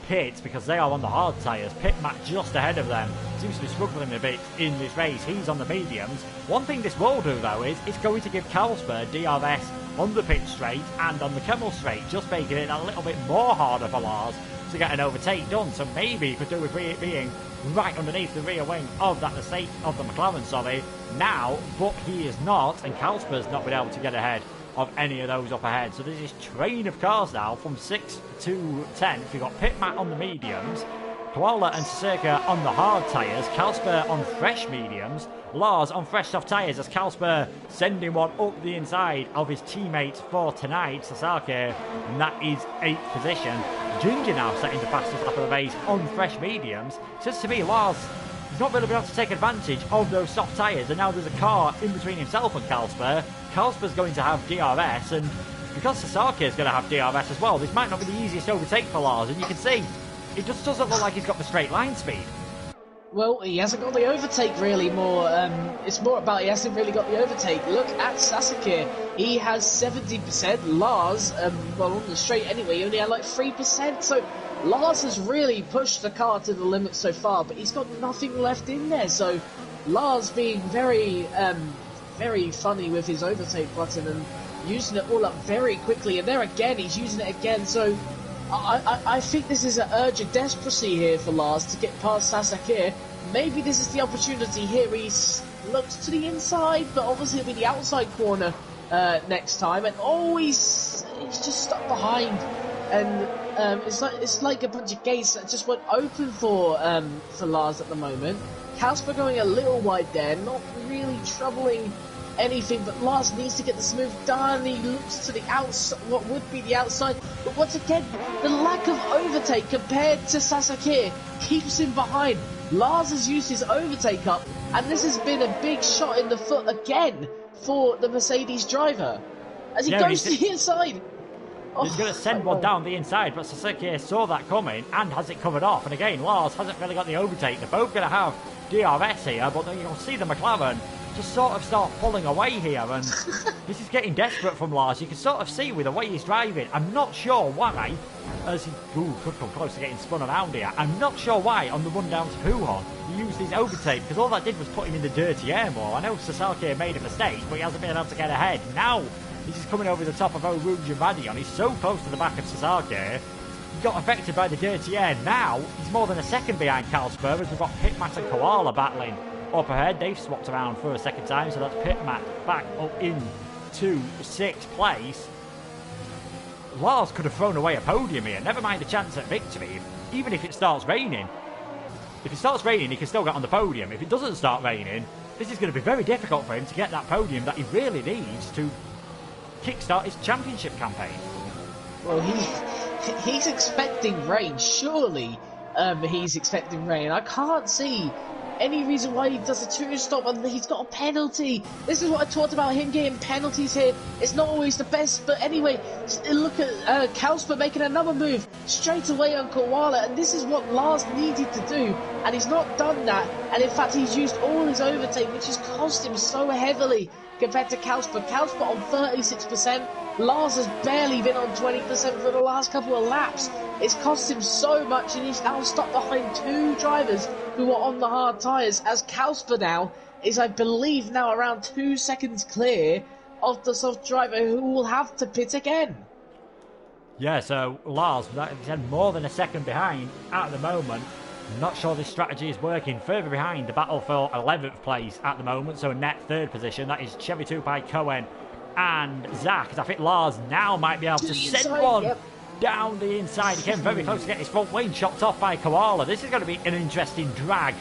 pit, because they are on the hard tyres. Pit Matt just ahead of them seems to be struggling a bit in this race. He's on the mediums. One thing this will do, though, is it's going to give Kalsper DRS on the pit straight and on the Kemmel straight, just making it a little bit more harder for Lars to get an overtake done. So maybe he could do with being right underneath the rear wing of that estate of the McLaren, now, but he is not, and Kalsper's not been able to get ahead of any of those up ahead. So there's this train of cars now from 6th to 10th. We've got Pit Matt on the mediums, Koala and Saseka on the hard tyres, Kalsper on fresh mediums, Lars on fresh soft tyres as Kalsper sending one up the inside of his teammate for tonight, Sasaki, and that is 8th position. Ginger now setting the fastest lap of the race on fresh mediums. Says to me, Lars he's not really been able to take advantage of those soft tyres, and now there's a car in between himself and Kalsper. Kalsper's going to have DRS, and because Sasaki is going to have DRS as well, this might not be the easiest overtake for Lars, and you can see it just doesn't look like he's got the straight line speed. Well, he hasn't got the overtake really. It's more about he hasn't really got the overtake. Look at Sasaki. He has 70%. Lars, well, on the straight anyway, he only had like 3%. So Lars has really pushed the car to the limit so far, but he's got nothing left in there. So Lars being very funny with his overtake button and using it all up very quickly. And there again, he's using it again. So I think this is an urge of desperacy here for Lars to get past Sasaki. Maybe this is the opportunity here. He looks to the inside, but obviously it'll be the outside corner next time. And he's just stuck behind. And it's like a bunch of gates that just went open for Lars at the moment. Kalsper going a little wide there, not really troubling anything, but Lars needs to get this move done. He looks to the outside, what would be the outside, but once again, the lack of overtake compared to Sasaki keeps him behind. Lars has used his overtake up, and this has been a big shot in the foot again for the Mercedes driver as he goes to the inside. He's going to send one down the inside, but Sasaki saw that coming and has it covered off. And again, Lars hasn't really got the overtake. They're both going to have DRS here, but you'll see the McLaren just sort of start pulling away here, and this is getting desperate from Lars. You can sort of see with the way he's driving. I'm not sure why, as he could come close to getting spun around here. I'm not sure why on the run down to Pujon he used his overtake, because all that did was put him in the dirty air more. I know Sasaki made a mistake, but he hasn't been able to get ahead. Now he's just coming over the top of Rouge and Vadion. He's so close to the back of Sasaki. He got affected by the dirty air. Now he's more than a second behind Kalsper, as we've got Pit Matt and Koala battling up ahead. They've swapped around for a second time, so that's Pit Matt back up into 6th place. Lars could have thrown away a podium here, never mind a chance at victory, even if it starts raining. If it starts raining, he can still get on the podium. If it doesn't start raining, this is going to be very difficult for him to get that podium that he really needs to kickstart his championship campaign. Well, he's expecting rain. Surely he's expecting rain. I can't see any reason why he does a 2 stop, and he's got a penalty. This is what I talked about, him getting penalties here. It's not always the best, but anyway, look at Kausper making another move straight away on Koala, and this is what Lars needed to do, and he's not done that, and in fact he's used all his overtake, which has cost him so heavily compared to Kausper. Kausper on 36%, Lars has barely been on 20% for the last couple of laps. It's cost him so much, and he's now stuck behind 2 drivers who are on the hard tyres, as Kausper now is, I believe, now around 2 seconds clear of the soft driver, who will have to pit again. Yeah, so Lars, more than a second behind at the moment. Not sure this strategy is working. Further behind, the battle for 11th place at the moment, so net 3rd position. That is Chevy 2 by Cohen and Zach, as I think Lars now might be able to send one down the inside. He came very close to get his front wing chopped off by Koala. This is going to be an interesting drag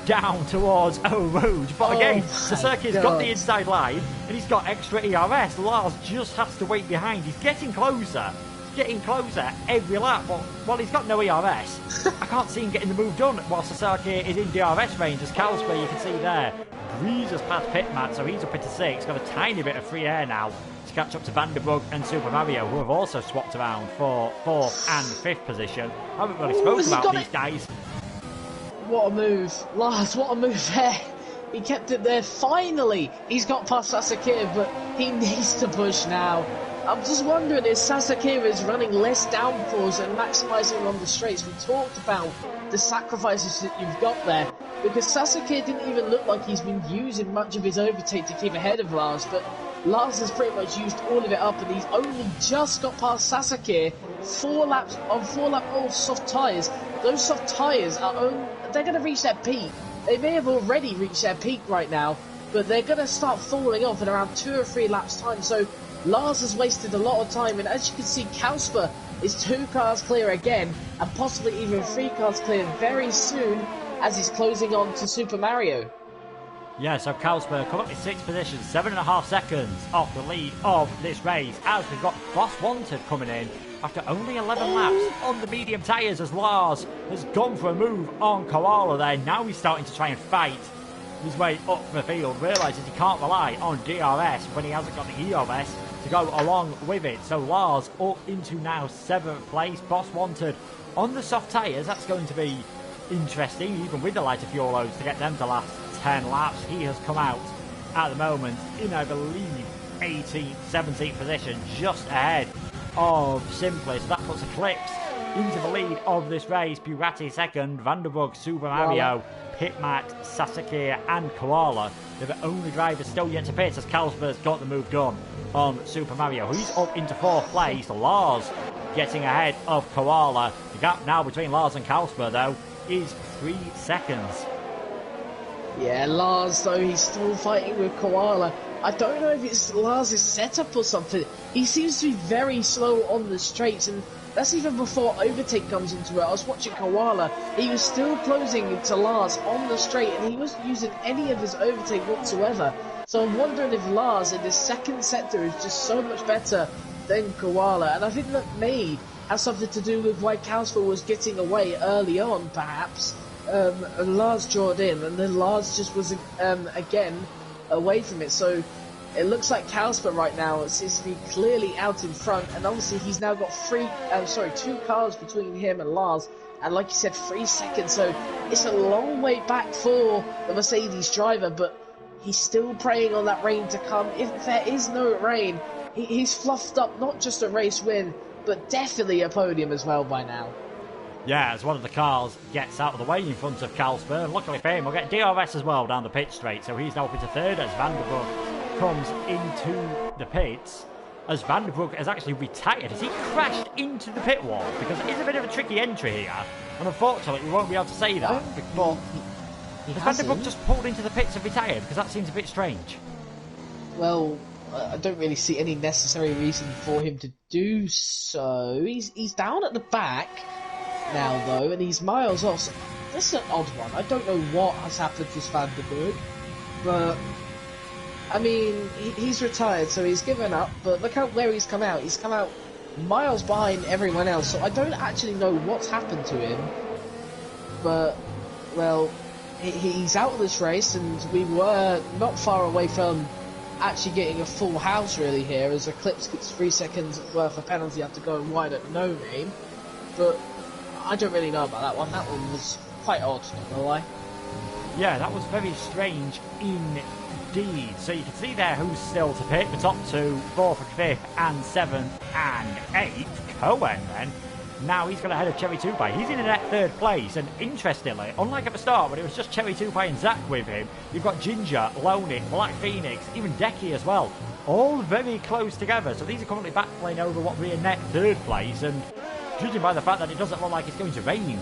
down towards Eau Rouge. But again, Sasaki has got the inside line and he's got extra ERS. Lars just has to wait behind. He's getting closer. Getting closer every lap, but while he's got no ERS, I can't see him getting the move done while Sasaki is in DRS range. As Kausper, you can see there, breezes past Pitman, so he's up into 6, got a tiny bit of free air now to catch up to Vanderbrug and Super Mario, who have also swapped around for 4th and 5th position. I haven't really spoken about these guys. What a move, Lars, what a move there. He kept it there, finally he's got past Sasaki, but he needs to push now. I'm just wondering if Sasaki is running less downforce and maximising on the straights. We talked about the sacrifices that you've got there, because Sasaki didn't even look like he's been using much of his overtake to keep ahead of Lars, but Lars has pretty much used all of it up, and he's only just got past Sasaki 4 laps on 4 lap old soft tyres. Those soft tyres they're going to reach their peak. They may have already reached their peak right now, but they're going to start falling off in around 2 or 3 laps time, so Lars has wasted a lot of time, and as you can see, Kausper is 2 cars clear again, and possibly even 3 cars clear very soon as he's closing on to Super Mario. Yeah, so Kausper come up in 6th position, 7.5 seconds off the lead of this race, as we've got Boss Wanted coming in after only 11 laps on the medium tyres, as Lars has gone for a move on Koala there. Now he's starting to try and fight his way up the field, realises he can't rely on DRS when he hasn't got the ERS to go along with it. So Lars up into now 7th place. Boss Wanted on the soft tyres. That's going to be interesting, even with the lighter fuel loads, to get them to last 10 laps. He has come out at the moment in, I believe, 18th, 17th position, just ahead of Simply. So that puts Eclipse into the lead of this race. Bugatti 2nd, Vanderbrug, Super Mario, Pitmat, Sasaki and Koala. They're the only drivers still yet to pit, as Kausper's got the move done on Super Mario. He's up into 4th place. Lars getting ahead of Koala. The gap now between Lars and Kausper, though, is 3 seconds. Yeah, Lars, though, he's still fighting with Koala. I don't know if it's Lars' setup or something. He seems to be very slow on the straights, and that's even before overtake comes into it. I was watching Koala. He was still closing to Lars on the straight, and he wasn't using any of his overtake whatsoever. So I'm wondering if Lars in this second sector is just so much better than Koala. And I think that may have something to do with why Kausper was getting away early on, perhaps. And Lars drawed in, and then Lars just was, again, away from it. So it looks like Kausper right now seems to be clearly out in front, and obviously he's now got 2 cars between him and Lars, and like you said, 3 seconds, so it's a long way back for the Mercedes driver, but he's still preying on that rain to come. If there is no rain, he's fluffed up not just a race win, but definitely a podium as well by now. Yeah, as one of the cars gets out of the way in front of Kausper, and luckily for him, we'll get DRS as well down the pit straight, so he's now up into 3rd as Vanderbrug comes into the pits, as Vanderbrug has actually retired. Has he crashed into the pit wall? Because it is a bit of a tricky entry here, and unfortunately we won't be able to say that. But has Vanderbrug just pulled into the pits and retired? Because that seems a bit strange. Well, I don't really see any necessary reason for him to do so. He's down at the back now, though, and he's miles off. So this is an odd one. I don't know what has happened to Vanderbrug, but I mean, he's retired, so he's given up, but look at where he's come out. He's come out miles behind everyone else, so I don't actually know what's happened to him. But, well, he's out of this race, and we were not far away from actually getting a full house really here, as Eclipse gets 3 seconds worth of penalty after going wide at no name. But I don't really know about that one. That one was quite odd, not gonna lie. Yeah, that was very strange indeed. So you can see there who's still to pick. The top two, 4th and 5th, and 7th and 8th. Cohen then. Now he's got ahead of Cherry 2-Pie. He's in a net 3rd place, and interestingly, unlike at the start when it was just Cherry 2-Pie and Zach with him, you've got Ginger, Loney, Black Phoenix, even Decky as well. All very close together, so these are currently battling over what will be a net 3rd place, and judging by the fact that it doesn't look like it's going to rain,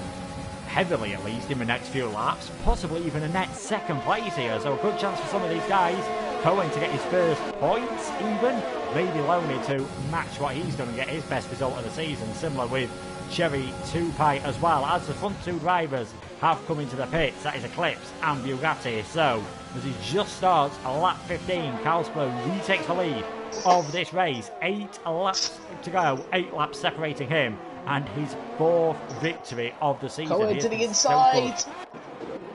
heavily at least, in the next few laps, possibly even a net 2nd place here, so a good chance for some of these guys. Cohen to get his first points even, maybe Loney to match what he's done and get his best result of the season, similar with Cherry 2-Pie as well, as the front two drivers have come into the pits, that is Eclipse and Bugatti. So as he just starts a lap 15, Carlsberg retakes the lead of this race, 8 laps to go, 8 laps separating him, and his 4th victory of the season. Cohen to the inside,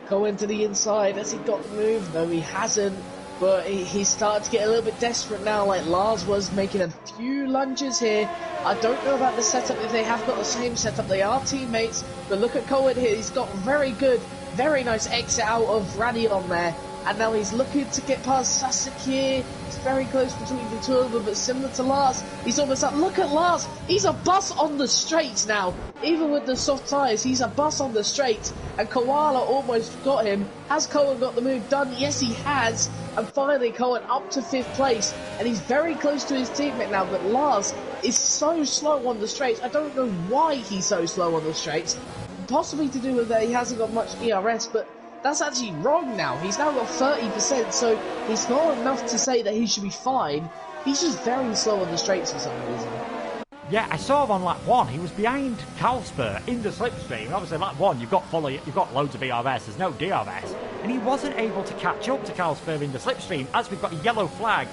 Cohen to the inside, has he got the move? No, he hasn't. But he's starting to get a little bit desperate now, like Lars was, making a few lunges here. I don't know about the setup, if they have got the same setup. They are teammates, but look at Cohen here. He's got very good, very nice exit out of Radion there. And now he's looking to get past Sasek here. It's very close between the two of them, but similar to Lars, he's almost up. Look at Lars. He's a bus on the straights now. Even with the soft tyres, he's a bus on the straights. And Koala almost got him. Has Cohen got the move done? Yes, he has. And finally, Cohen up to 5th place. And he's very close to his teammate now. But Lars is so slow on the straights. I don't know why he's so slow on the straights. Possibly to do with that he hasn't got much ERS, but that's actually wrong now. He's now got 30%, so it's not enough to say that he should be fine. He's just very slow on the straights for some reason. Yeah, I saw him on lap 1. He was behind Carlsberg in the slipstream. Obviously, lap 1, you've got loads of ERS. There's no DRS, and he wasn't able to catch up to Carlsberg in the slipstream, as we've got a yellow flag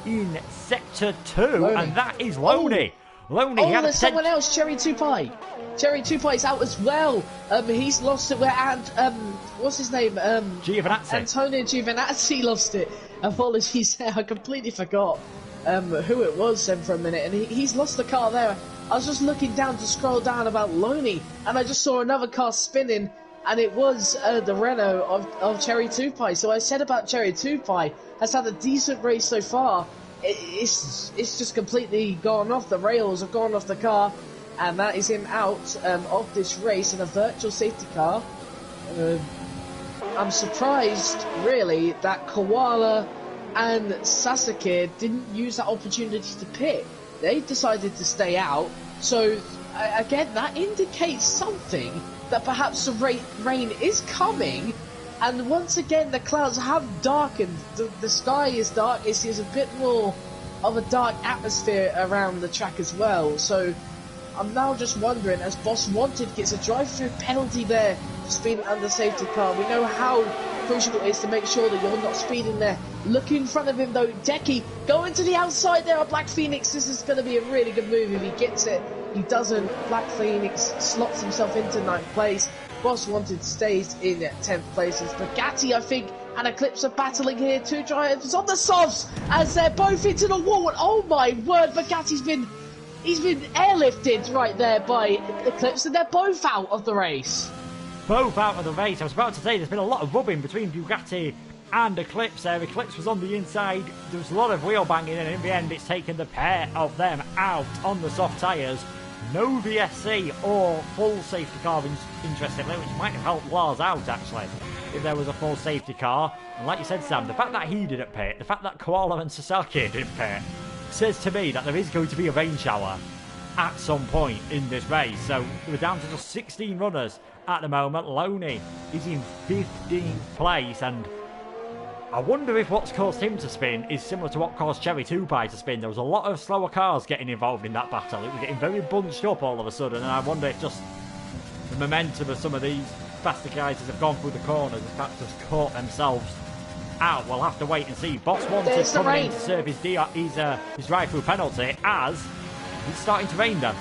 in sector 2, Loney. And that is Loney. Loney, oh, there's someone else, Cherry 2-Pie. Cherry 2-Pie's out as well. He's lost it. What's his name? Giovinazzi. Antonio Giovinazzi lost it. Apologies, I completely forgot who it was then for a minute, and he's lost the car there. I was just looking down to scroll down about Loney, and I just saw another car spinning, and it was the Renault of Cherry 2-Pie. So I said about Cherry 2-Pie has had a decent race so far. It's just completely gone off. The rails have gone off the car, and that is him out of this race in a virtual safety car. I'm surprised, really, that Koala and Sasuke didn't use that opportunity to pit. They decided to stay out. So, again, that indicates something, that perhaps the rain is coming. And once again, the clouds have darkened. The sky is dark. It's a bit more of a dark atmosphere around the track as well. So I'm now just wondering, as Boss Wanted gets a drive-through penalty there for speeding under safety car. We know how crucial it is to make sure that you're not speeding there. Look in front of him though, Decky going to the outside there of Black Phoenix. This is going to be a really good move if he gets it. He doesn't. Black Phoenix slots himself into 9th place. Boss Wanted stays in 10th place. It's Bugatti, I think, and Eclipse are battling here. Two drivers on the softs as they're both into the wall. And oh my word, Bugatti's been airlifted right there by Eclipse, and they're both out of the race. Both out of the race. I was about to say there's been a lot of rubbing between Bugatti and Eclipse there. Eclipse was on the inside. There was a lot of wheel banging, and in the end it's taken the pair of them out on the soft tyres. No VSC or full safety car, interestingly, which might have helped Lars out, actually, if there was a full safety car. And like you said, Sam, the fact that he didn't pit, the fact that Koala and Sasaki didn't pit, says to me that there is going to be a rain shower at some point in this race. So we're down to just 16 runners at the moment. Loney is in 15th place, and I wonder if what's caused him to spin is similar to what caused Cherry 2-Pie to spin. There was a lot of slower cars getting involved in that battle. It was getting very bunched up all of a sudden, and I wonder if just the momentum of some of these faster guys as have gone through the corners has perhaps just caught themselves out. We'll have to wait and see. Boss Wanted coming in to serve his drive-through penalty as it's starting to rain then.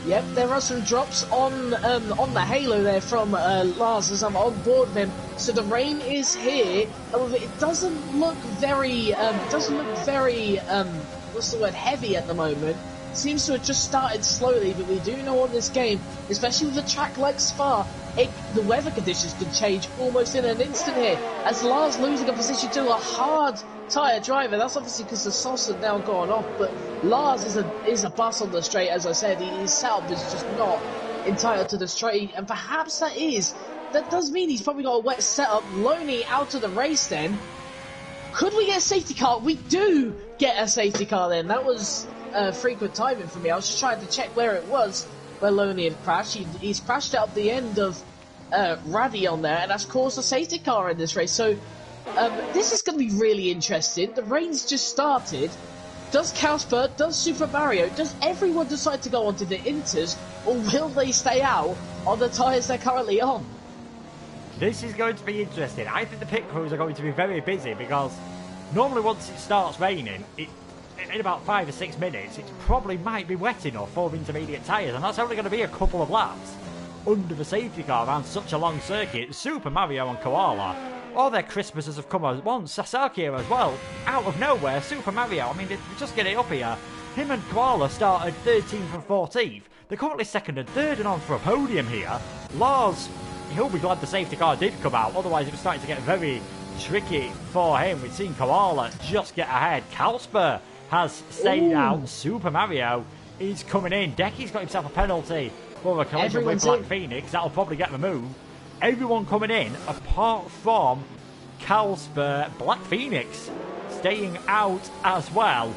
Yep, there are some drops on the halo there from Lars as I'm on board with him. So the rain is here. However, it doesn't look very what's the word, heavy at the moment. Seems to have just started slowly, but we do know on this game, especially with a track like Spa, the weather conditions can change almost in an instant here. As Lars losing a position to a hard tyre driver, that's obviously because the sauce has now gone off, but Lars is a bus on the straight, as I said. His setup is just not entitled to the straight, and perhaps that does mean he's probably got a wet setup. Loney out of the race then. Could we get a safety car? We do get a safety car then. That was frequent timing for me. I was just trying to check where it was, where Loney had crashed. He's crashed at the end of Raddy on there, and that's caused a safety car in this race. So this is going to be really interesting. The rain's just started. Does Casper, does Super Mario, does everyone decide to go onto the Inters, or will they stay out on the tyres they're currently on? This is going to be interesting. I think the pit crews are going to be very busy because normally once it starts raining, in about 5 or 6 minutes, it probably might be wet enough for intermediate tyres, and that's only going to be a couple of laps under the safety car around such a long circuit. Super Mario and Koala, all their Christmases have come at once. Sasaki as well, out of nowhere. Super Mario, I mean, they're just getting up here. Him and Koala started 13th and 14th. They're currently 2nd and 3rd and on for a podium here. Lars, he'll be glad the safety car did come out, otherwise it was starting to get very tricky for him. We've seen Koala just get ahead. Casper has stayed out. Super Mario is coming in. Decky's got himself a penalty for a collision with Black Phoenix. That'll probably get removed. Everyone coming in, apart from Casper. Black Phoenix staying out as well.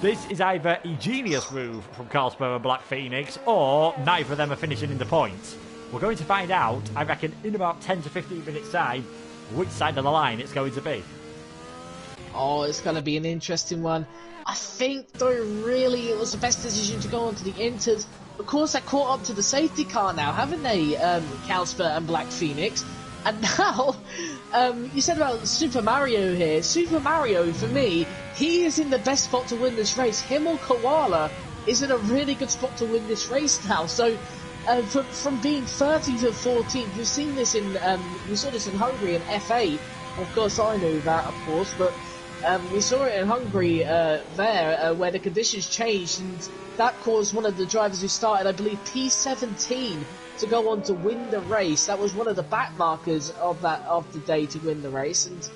This is either a genius move from Casper and Black Phoenix, or neither of them are finishing in the points. We're going to find out, I reckon, in about 10 to 15 minutes time, which side of the line it's going to be. Oh, it's going to be an interesting one. I think, though, really, it was the best decision to go onto the Inters. Of course, they caught up to the safety car now, haven't they, Casper and Black Phoenix? And now, you said about Super Mario here. Super Mario, for me, he is in the best spot to win this race. Him or Koala is in a really good spot to win this race now. So, from being 30th to 14th, we've seen this in, we saw this in Hungary in FA. Of course, I knew that, of course, but we saw it in Hungary where the conditions changed, and that caused one of the drivers who started, I believe, P17 to go on to win the race. That was one of the back markers of the day to win the race, and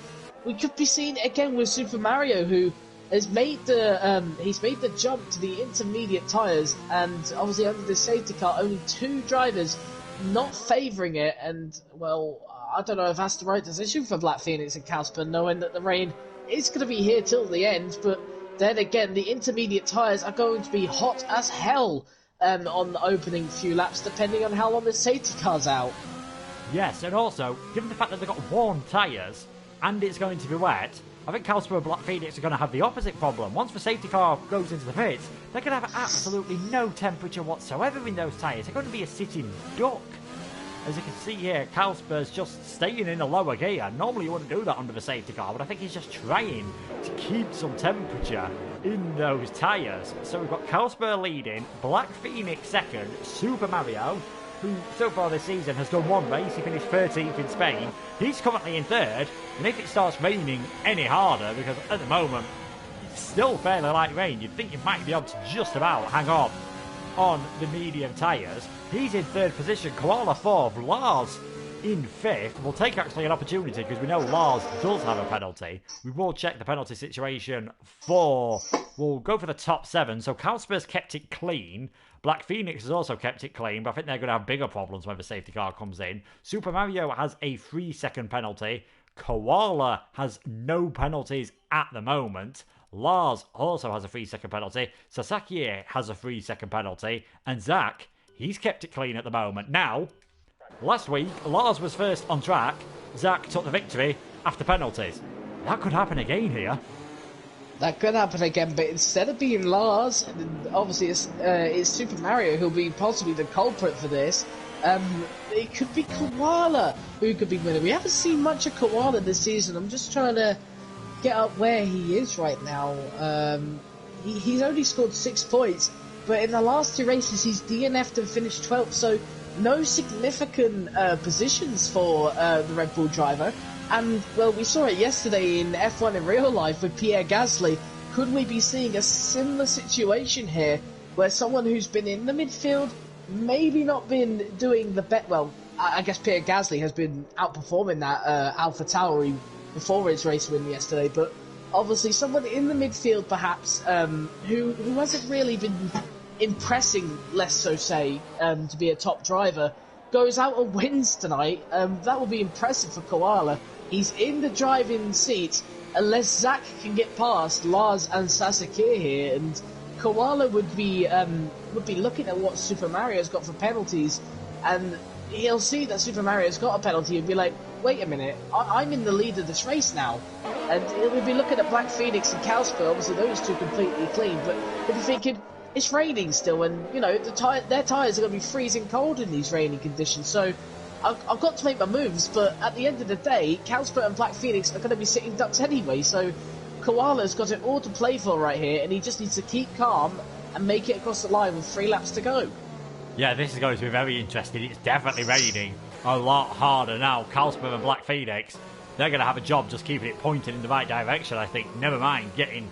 we could be seeing it again with Super Mario, who has made the jump to the intermediate tyres, and obviously under the safety car, only 2 drivers not favouring it, and well, I don't know if that's the right decision for Black Phoenix and Casper, knowing that the rain is going to be here till the end, but then again, the intermediate tyres are going to be hot as hell on the opening few laps, depending on how long the safety car's out. Yes, and also, given the fact that they've got worn tyres, and it's going to be wet, I think Casper and Black Phoenix are going to have the opposite problem. Once the safety car goes into the pits, they're going to have absolutely no temperature whatsoever in those tyres. They're going to be a sitting duck. As you can see here, Casper's just staying in a lower gear. Normally you wouldn't do that under the safety car, but I think he's just trying to keep some temperature in those tyres. So we've got Casper leading, Black Phoenix second, Super Mario, who so far this season has done one race. He finished 13th in Spain. He's currently in third, and if it starts raining any harder, because at the moment it's still fairly light rain, you'd think you might be able to just about hang on the medium tyres. He's in third position, Koala fourth, Lars in fifth. We'll take actually an opportunity because we know Lars does have a penalty. We will check the penalty situation we'll go for the top 7. So Casper's kept it clean. Black Phoenix has also kept it clean, but I think they're going to have bigger problems when the safety car comes in. Super Mario has a 3-second penalty. Koala has no penalties at the moment. Lars also has a 3-second penalty. Sasaki has a 3-second penalty. And Zach, he's kept it clean at the moment. Now, last week, Lars was first on track. Zach took the victory after penalties. That could happen again here. That could happen again, but instead of being Lars, obviously it's Super Mario who'll be possibly the culprit for this. It could be Koala who could be winning. We haven't seen much of Koala this season. I'm just trying to get up where he is right now. He's only scored 6 points. but in the last 2 races he's DNF'd and finished 12th, so no significant positions for the Red Bull driver. And, well, we saw it yesterday in F1 in real life with Pierre Gasly. Could we be seeing a similar situation here, where someone who's been in the midfield, maybe not been doing the best? Well, I guess Pierre Gasly has been outperforming that AlphaTauri before his race win yesterday, but obviously someone in the midfield perhaps who hasn't really been impressing, let's so say, to be a top driver, goes out and wins tonight. That will be impressive for Koala. He's in the driving seat unless Zach can get past Lars and Sasakir here, and Koala would be looking at what Super Mario's got for penalties, and he'll see that Super Mario's got a penalty and be like, wait a minute, I'm in the lead of this race now. And he'll be looking at Black Phoenix and Calsper, obviously those two completely clean, but he'll be thinking, it's raining still, and you know their tyres are going to be freezing cold in these rainy conditions, so I've got to make my moves, but at the end of the day, Calsper and Black Phoenix are going to be sitting ducks anyway, so Koala's got it all to play for right here, and he just needs to keep calm and make it across the line with 3 laps to go. Yeah, this is going to be very interesting. It's definitely raining a lot harder now. Calsper and Black Phoenix, they're going to have a job just keeping it pointed in the right direction, I think. Never mind getting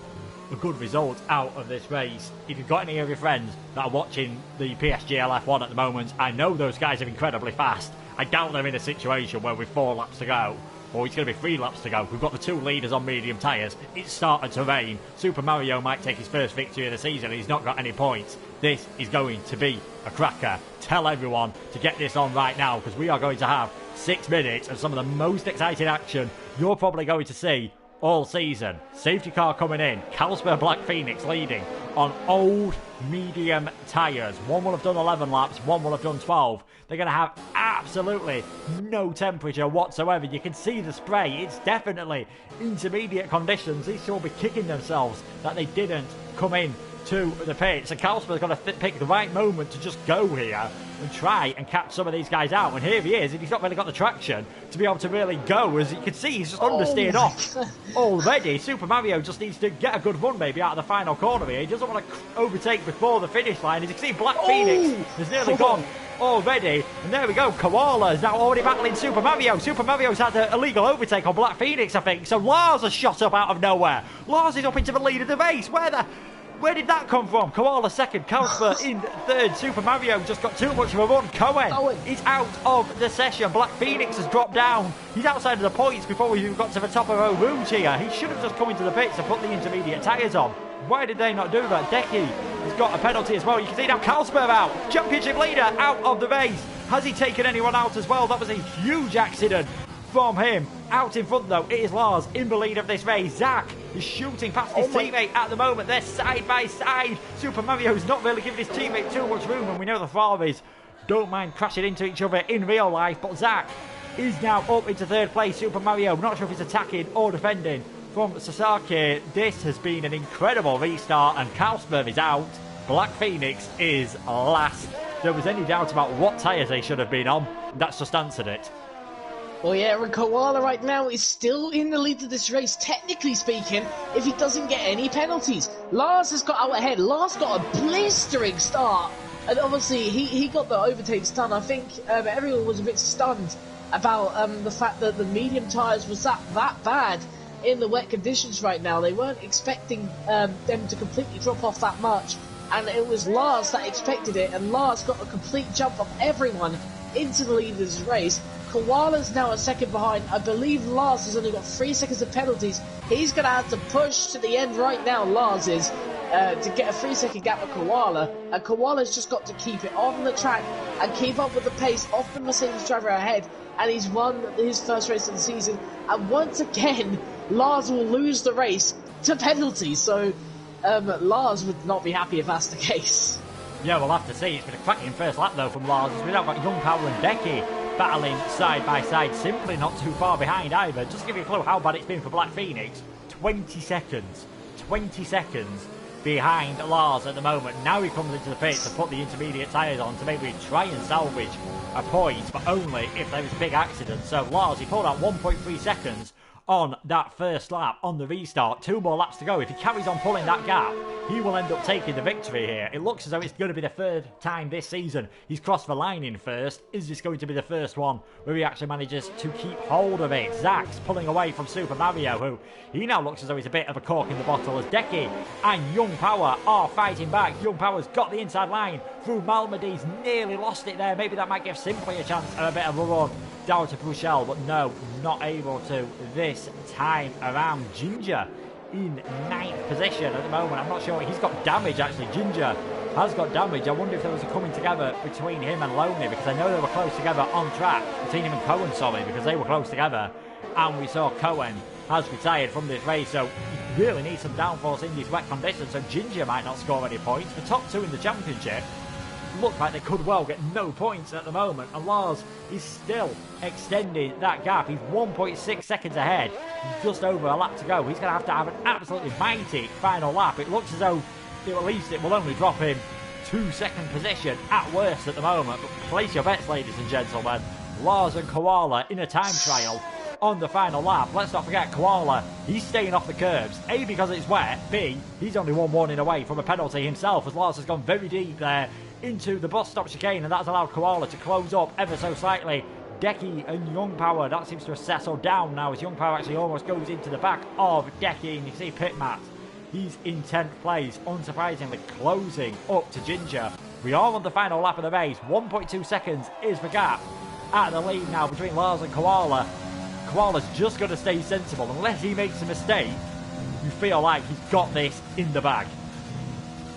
a good result out of this race. If you've got any of your friends that are watching the PSGL F1 at the moment, I know those guys are incredibly fast. I doubt they're in a situation where with 4 laps to go, or it's going to be 3 laps to go. We've got the 2 leaders on medium tyres. It's started to rain. Super Mario might take his first victory of the season. He's not got any points. This is going to be a cracker. Tell everyone to get this on right now, because we are going to have 6 minutes of some of the most exciting action you're probably going to see all season. Safety car coming in. Calsper Black Phoenix leading on old medium tyres. One will have done 11 laps, one will have done 12. They're going to have absolutely no temperature whatsoever. You can see the spray. It's definitely intermediate conditions. These two will be kicking themselves that they didn't come in to the pits. And Calsper's got to pick the right moment to just go here and try and catch some of these guys out. And here he is, and he's not really got the traction to be able to really go. As you can see, he's just understeered off already. Super Mario just needs to get a good run maybe out of the final corner here. He doesn't want to overtake before the finish line. As you can see, Black Phoenix has nearly gone already. And there we go, Koala is now already battling Super Mario. Super Mario's had an illegal overtake on Black Phoenix, I think. So Lars has shot up out of nowhere. Lars is up into the lead of the race. Where did that come from? Koala second, Calsper in third. Super Mario just got too much of a run. Cohen is out of the session. Black Phoenix has dropped down. He's outside of the points before we even got to the top of our route here. He should have just come into the pits and put the intermediate tyres on. Why did they not do that? Decky has got a penalty as well. You can see now Calsper out. Championship leader out of the race. Has he taken anyone out as well? That was a huge accident from him. Out in front though, it is Lars in the lead of this race. Zach is shooting past his teammate at the moment. They're side by side. Super Mario's not really giving his teammate too much room, and we know the Ferraris don't mind crashing into each other in real life, but Zach is now up into third place. Super Mario, not sure if he's attacking or defending from Sasaki. This has been an incredible restart, and Calsper is out. Black Phoenix is last. If there was any doubt about what tyres they should have been on, that's just answered it. Well, yeah, and Koala right now is still in the lead of this race, technically speaking, if he doesn't get any penalties. Lars has got out ahead. Lars got a blistering start, and obviously he got the overtake stun. I think everyone was a bit stunned about the fact that the medium tyres was that bad in the wet conditions right now. They weren't expecting them to completely drop off that much, and it was Lars that expected it, and Lars got a complete jump of everyone into the lead of this race. Koala's now a second behind. I believe Lars has only got 3 seconds of penalties. He's going to have to push to the end right now, Lars is, to get a 3-second gap with Koala. And Koala's just got to keep it on the track and keep up with the pace of the Mercedes driver ahead. And he's won his first race of the season. And once again, Lars will lose the race to penalties. So Lars would not be happy if that's the case. Yeah, we'll have to see. It's been a cracking first lap though from Lars. We've now got Young Power and Becky battling side by side, simply not too far behind either. Just to give you a clue how bad it's been for Black Phoenix, 20 seconds behind Lars at the moment. Now he comes into the pit to put the intermediate tyres on to maybe try and salvage a point, but only if there was a big accident. So Lars, he pulled out 1.3 seconds on that first lap on the restart. 2 more laps to go. If he carries on pulling that gap, he will end up taking the victory here. It looks as though it's going to be the third time this season he's crossed the line in first. Is this going to be the first one where he actually manages to keep hold of it? Zach's pulling away from Super Mario, who he now looks as though he's a bit of a cork in the bottle, as Decky and Young Power are fighting back. Young Power's got the inside line through Malmedy. Nearly lost it there. Maybe that might give Simply a chance of a bit of a run down to Bruchel, but no, not able to this time around. Ginger in 9th position at the moment. I'm not sure. He's got damage, actually. Ginger has got damage. I wonder if there was a coming together between him and Loney, because I know they were close together on track. Between him and Cohen, sorry, because they were close together. And we saw Cohen has retired from this race, so you really need some downforce in these wet conditions, so Ginger might not score any points. The top 2 in the championship look like they could well get no points at the moment, and Lars is still extending that gap. He's 1.6 seconds ahead, just over a lap to go. He's going to have an absolutely mighty final lap. It looks as though at least it will only drop him 2-second position at worst at the moment, but place your bets, ladies and gentlemen. Lars and Koala in a time trial on the final lap. Let's not forget Koala, he's staying off the curbs. A, because it's wet. B, he's only one warning away from a penalty himself, as Lars has gone very deep there into the bus stop chicane, and that's allowed Koala to close up ever so slightly. Decky and Young Power, that seems to have settled down now, as Young Power actually almost goes into the back of Decky, and you see Pit Matt, he's in 10th place, unsurprisingly closing up to Ginger. We are on the final lap of the race. 1.2 seconds is the gap at the lead now between Lars and Koala. Koala's just got to stay sensible. Unless he makes a mistake, you feel like he's got this in the bag.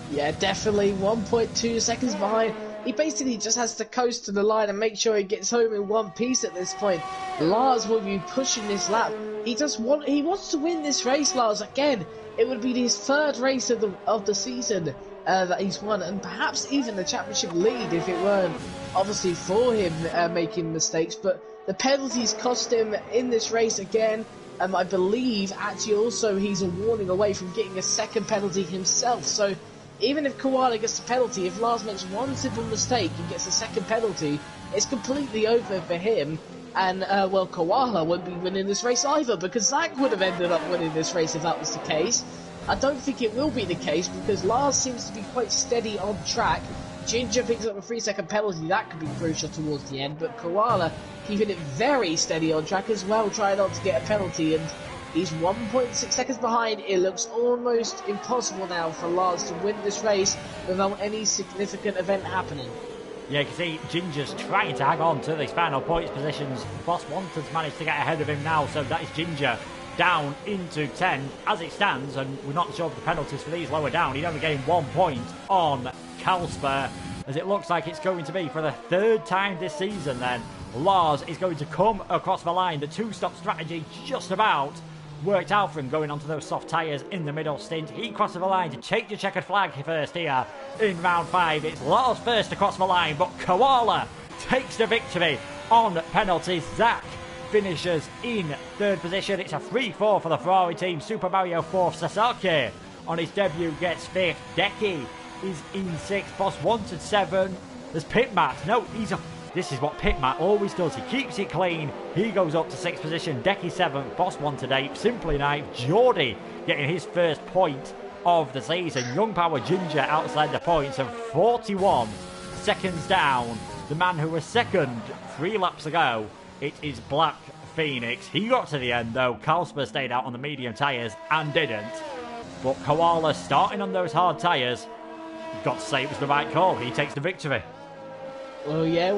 Yeah, definitely 1.2 seconds behind. He basically just has to coast to the line and make sure he gets home in one piece at this point. Lars will be pushing this lap. He wants to win this race, Lars. Again, it would be his 3rd race of the season that he's won, and perhaps even the championship lead if it weren't obviously for him making mistakes. But the penalties cost him in this race again. I believe actually also he's a warning away from getting a 2nd penalty himself. So even if Koala gets a penalty, if Lars makes one simple mistake and gets a 2nd penalty, it's completely over for him. And, well, Koala wouldn't be winning this race either, because Zach would have ended up winning this race if that was the case. I don't think it will be the case, because Lars seems to be quite steady on track. Ginger picks up a 3-second penalty, that could be crucial towards the end, but Koala keeping it very steady on track as well, trying not to get a penalty, and he's 1.6 seconds behind. It looks almost impossible now for Lars to win this race without any significant event happening. Yeah, you can see Ginger's trying to hang on to these final points positions. Boss Wanted's managed to get ahead of him now, so that is Ginger down into 10 as it stands, and we're not sure of the penalties for these lower down. He'd only gained 1 point on Calsper, as it looks like it's going to be for the 3rd time this season then. Lars is going to come across the line. The 2-stop strategy just about worked out for him, going onto those soft tyres in the middle stint. He crosses the line to take the checkered flag first here in round 5. It's Lars first across the line, but Koala takes the victory on penalties. Zach finishes in 3rd position. It's a 3-4 for the Ferrari team. Super Mario 4th. Sasaki on his debut gets 5th. Decky is in 6th. Boss Wanted 7. There's Pit Matt. No, this is what Pit Matt always does. He keeps it clean. He goes up to 6th position. Decky 7th. Boss Wanted 8th. Simply 9th. Geordie getting his first point of the season. Young Power Ginger outside the points, and 41 seconds down. The man who was 2nd 3 laps ago, it is Black Phoenix. He got to the end though. Calsper stayed out on the medium tyres and didn't. But Koala starting on those hard tyres, got to say it was the right call. He takes the victory. Well, yeah,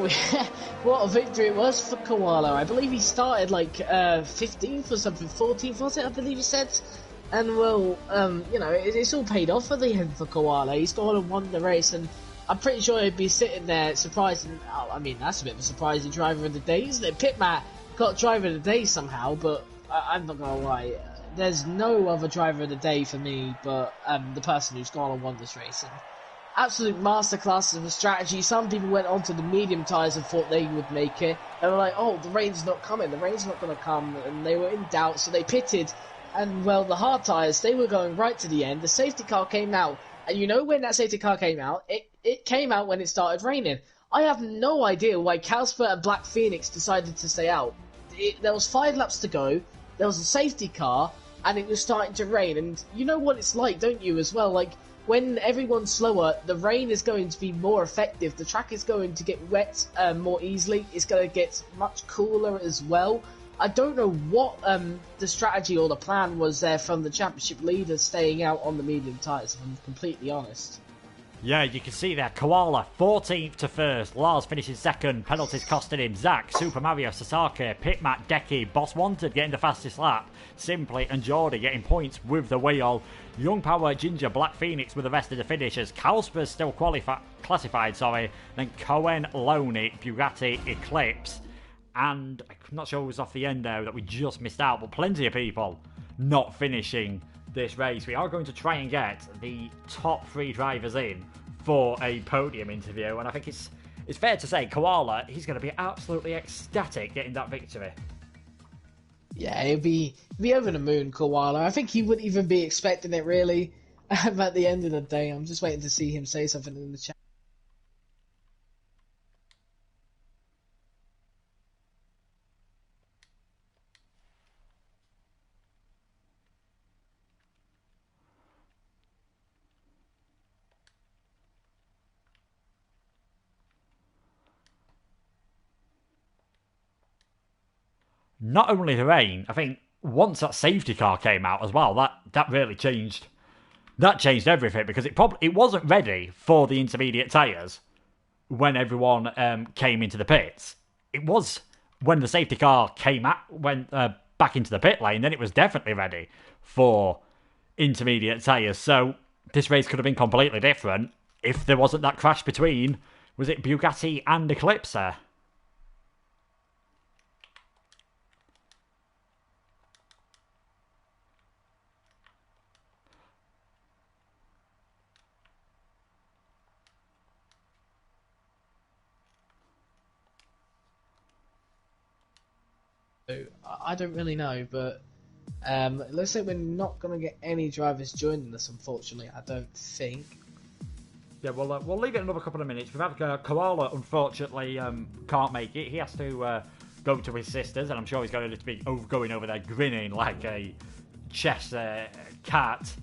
what a victory it was for Koala. I believe he started like 15th or something, 14th was it, I believe he said. And well, you know, it's all paid off at the end for Koala. He's gone and won the race, and I'm pretty sure he'd be sitting there surprising. I mean, that's a bit of a surprising driver of the day, isn't it? Pit Matt got driver of the day somehow, but I'm not gonna lie. There's no other driver of the day for me but the person who's gone and won this race. And absolute masterclass of a strategy. Some people went onto the medium tyres and thought they would make it. They were like, oh, the rain's not coming, the rain's not going to come, and they were in doubt, so they pitted. And, well, the hard tyres, they were going right to the end. The safety car came out, and you know when that safety car came out? It came out when it started raining. I have no idea why Calsper and Black Phoenix decided to stay out. There was 5 laps to go. there was a safety car, and it was starting to rain. And you know what it's like, don't you, as well? Like, when everyone's slower, the rain is going to be more effective. The track is going to get wet more easily. It's going to get much cooler as well. I don't know what the strategy or the plan was there from the championship leader staying out on the medium tyres, if I'm completely honest. Yeah, you can see there, Koala 14th to first, Lars finishes second, penalties costing him, Zach, Super Mario, Sasaki, Pitmat, Deki, Boss Wanted getting the fastest lap, Simply and Geordie getting points with the wheel, Young Power, Ginger, Black Phoenix with the rest of the finishers, Kalsper's still classified, then Cohen, Loney, Bugatti, Eclipse, and I'm not sure who was off the end there that we just missed out, but plenty of people not finishing this race. We are going to try and get the top 3 drivers in for a podium interview, and I think it's fair to say Koala, he's going to be absolutely ecstatic getting that victory. Yeah, he'll be over the moon, Koala. I think he wouldn't even be expecting it, really, at the end of the day. I'm just waiting to see him say something in the chat. Not only the rain, I think once that safety car came out as well, that really changed. That changed everything because it wasn't ready for the intermediate tyres when everyone came into the pits. It was when the safety car went back into the pit lane, then it was definitely ready for intermediate tyres. So this race could have been completely different if there wasn't that crash between, was it Bugatti and Eclipse? I don't really know, but it looks like we're not going to get any drivers joining us, unfortunately, I don't think. Yeah, we'll leave it another couple of minutes. We've had Koala, unfortunately, can't make it. He has to go to his sisters, and I'm sure he's going to be going over there grinning like a chess cat.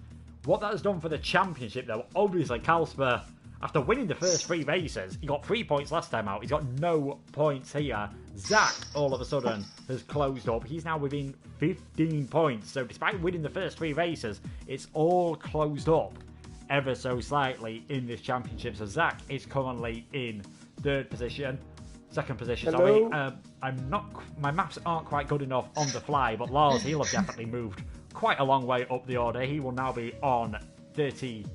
What that has done for the championship, though, obviously, Kalsper, after winning the first 3 races, he got 3 points last time out. He's got no points here. Zach, all of a sudden, has closed up. He's now within 15 points. So despite winning the first 3 races, it's all closed up ever so slightly in this championship. So Zach is currently in second position. Hello. Sorry. My maps aren't quite good enough on the fly, but Lars, he'll have definitely moved quite a long way up the order. He will now be on 30.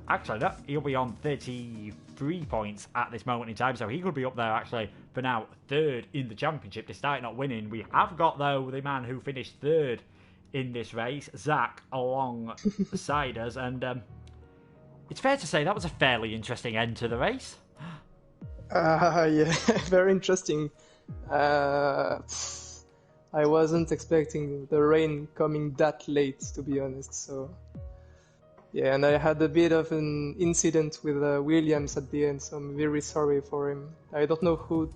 Actually, no, he'll be on 33 points at this moment in time, so he could be up there, actually, for now, 3rd in the championship, despite not winning. We have got, though, the man who finished 3rd in this race, Zach, alongside us, and it's fair to say that was a fairly interesting end to the race. Yeah, very interesting. I wasn't expecting the rain coming that late, to be honest, so... Yeah, and I had a bit of an incident with Williams at the end, so I'm very sorry for him. I don't know who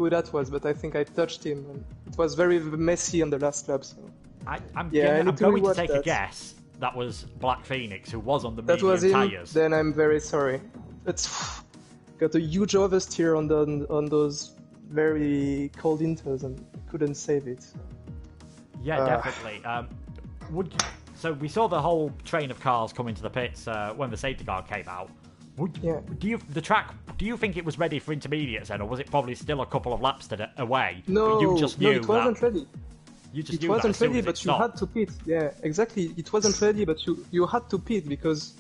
that was, but I think I touched him, and it was very messy on the last lap. So I'm going to take a guess that was Black Phoenix, who was on the medium tyres. Then I'm very sorry. It's got a huge oversteer on those very cold inters, and couldn't save it. Yeah, definitely. So we saw the whole train of cars come into the pits when the safety car came out. Do you think it was ready for intermediates then, or was it probably still a couple of laps away? No, you just knew it wasn't ready. It wasn't ready, but you had to pit. Yeah, exactly. It wasn't ready, but you had to pit because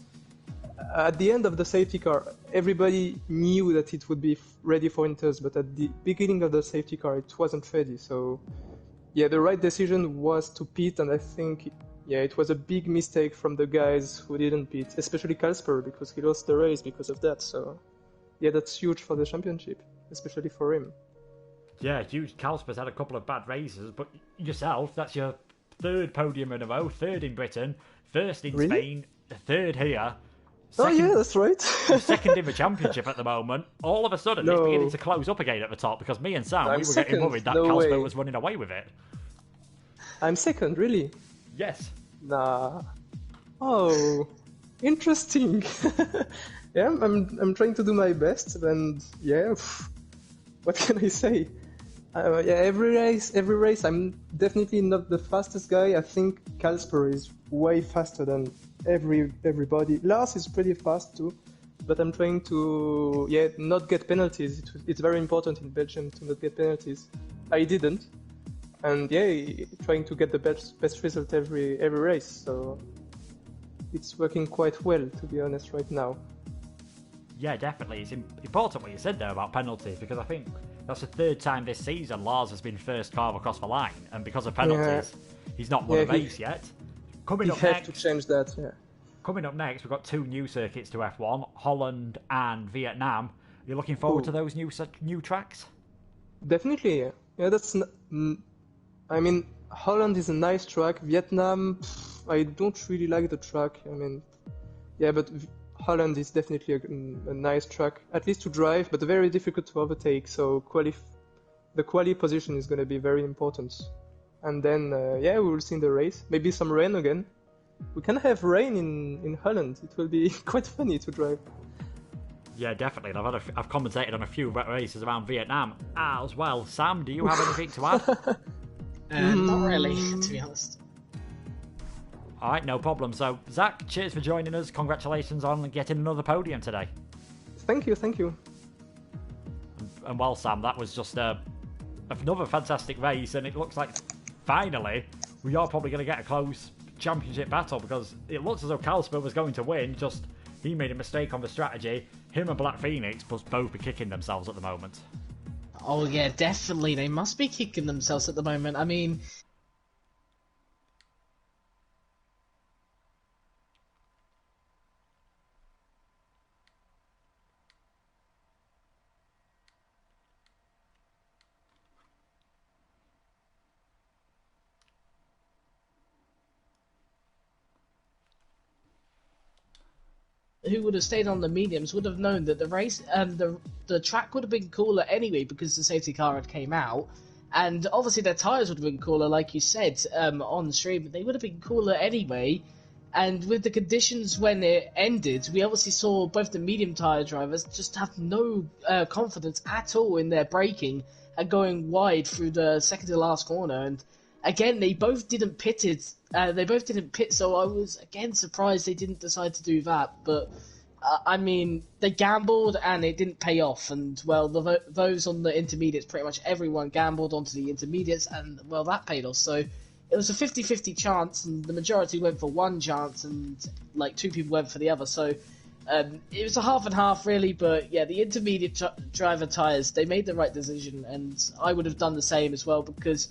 at the end of the safety car, everybody knew that it would be ready for inters, but at the beginning of the safety car, it wasn't ready. So, yeah, the right decision was to pit, and I think... Yeah, it was a big mistake from the guys who didn't pit, especially Kalsper, because he lost the race because of that. So, yeah, that's huge for the championship, especially for him. Yeah, huge. Kalsper's had a couple of bad races, but yourself, that's your 3rd podium in a row, 3rd in Britain, 1st in Spain, 3rd here. Yeah, that's right. 2nd in the championship at the moment. All of a sudden, it's beginning to close up again at the top because me and Sam, we were getting worried that Kalsper was running away with it. I'm second, really? Yes. Nah. Oh, interesting. Yeah, I'm trying to do my best, and yeah, what can I say? Yeah, every race, I'm definitely not the fastest guy. I think Casper is way faster than everybody. Lars is pretty fast too, but I'm trying to not get penalties. It's very important in Belgium to not get penalties. I didn't, and trying to get the best result every race. So it's working quite well, to be honest, right now. Yeah, definitely. It's important what you said there about penalties, because I think that's the third time this season Lars has been first car across the line, and because of penalties, he's not won a race yet. He had to change that, yeah. Coming up next, we've got 2 new circuits to F1, Holland and Vietnam. You're looking forward to those new tracks? Definitely, yeah. Yeah, I mean, Holland is a nice track. Vietnam, I don't really like the track. I mean, yeah, but Holland is definitely a nice track, at least to drive, but very difficult to overtake. So the quali position is going to be very important. And then, we will see in the race. Maybe some rain again. We can have rain in Holland. It will be quite funny to drive. Yeah, definitely. And I've commentated on a few races around Vietnam as well. Sam, do you have anything to add? Not really, to be honest. All right, no problem. So, Zach, cheers for joining us. Congratulations on getting another podium today. Thank you. And well, Sam, that was just another fantastic race, and it looks like finally we are probably going to get a close championship battle, because it looks as though Casper was going to win, just he made a mistake on the strategy. Him and Black Phoenix must both be kicking themselves at the moment. Oh yeah, definitely. They must be kicking themselves at the moment. I mean, who would have stayed on the mediums would have known that the race the track would have been cooler anyway, because the safety car had came out, and obviously their tyres would have been cooler, like you said on the stream, but they would have been cooler anyway. And with the conditions when it ended, we obviously saw both the medium tyre drivers just have no confidence at all in their braking and going wide through the second to last corner. And again, they both didn't pit, so I was again surprised they didn't decide to do that. But I mean, they gambled and it didn't pay off. And well, those on the intermediates, pretty much everyone gambled onto the intermediates, and well, that paid off. So it was a 50-50 chance, and the majority went for one chance, and like 2 people went for the other. So it was a half and half, really. But yeah, the intermediate driver tyres, they made the right decision, and I would have done the same as well, because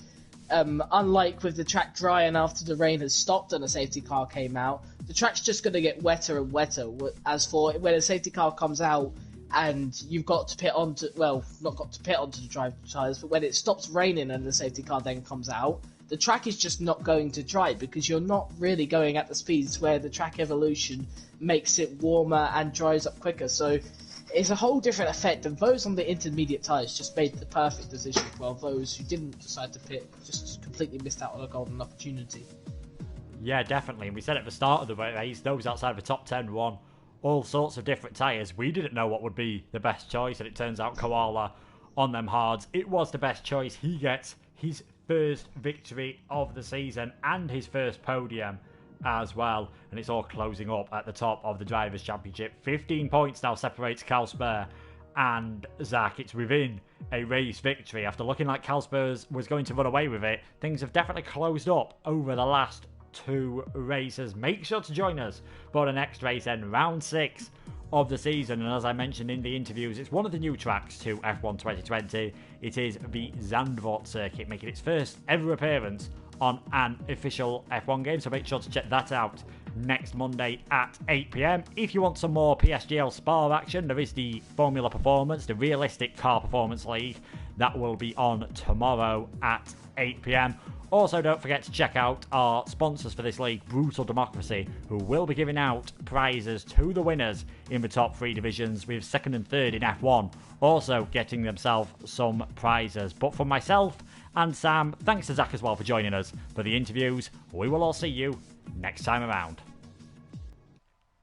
unlike with the track drying after the rain has stopped and a safety car came out, the track's just going to get wetter and wetter. As for when a safety car comes out and you've got to pit onto, well, not got to pit onto the driver tyres, but when it stops raining and the safety car then comes out, the track is just not going to dry, because you're not really going at the speeds where the track evolution makes it warmer and dries up quicker. So it's a whole different effect, and those on the intermediate tyres just made the perfect decision, while those who didn't decide to pit just completely missed out on a golden opportunity. Yeah, definitely. And we said at the start of the race, those outside of the top 10 won all sorts of different tyres. We didn't know what would be the best choice, and it turns out Koala on them hards, it was the best choice. He gets his first victory of the season and his first podium as well, and it's all closing up at the top of the Drivers' Championship. 15 points now separates Casper and Zach. It's within a race victory. After looking like Casper was going to run away with it, things have definitely closed up over the last 2 races. Make sure to join us for the next race in round 6 of the season, and as I mentioned in the interviews, it's one of the new tracks to F1 2020. It is the Zandvoort circuit, making its first ever appearance on an official F1 game, so make sure to check that out next Monday at 8 PM. If you want some more PSGL Spa action, there is the Formula Performance, the Realistic Car Performance League, that will be on tomorrow at 8 PM. Also, don't forget to check out our sponsors for this league, Brutal Democracy, who will be giving out prizes to the winners in the top 3 divisions, with 2nd and 3rd in F1 also getting themselves some prizes. But for myself And Sam, thanks to Zach as well for joining us for the interviews. We will all see you next time around.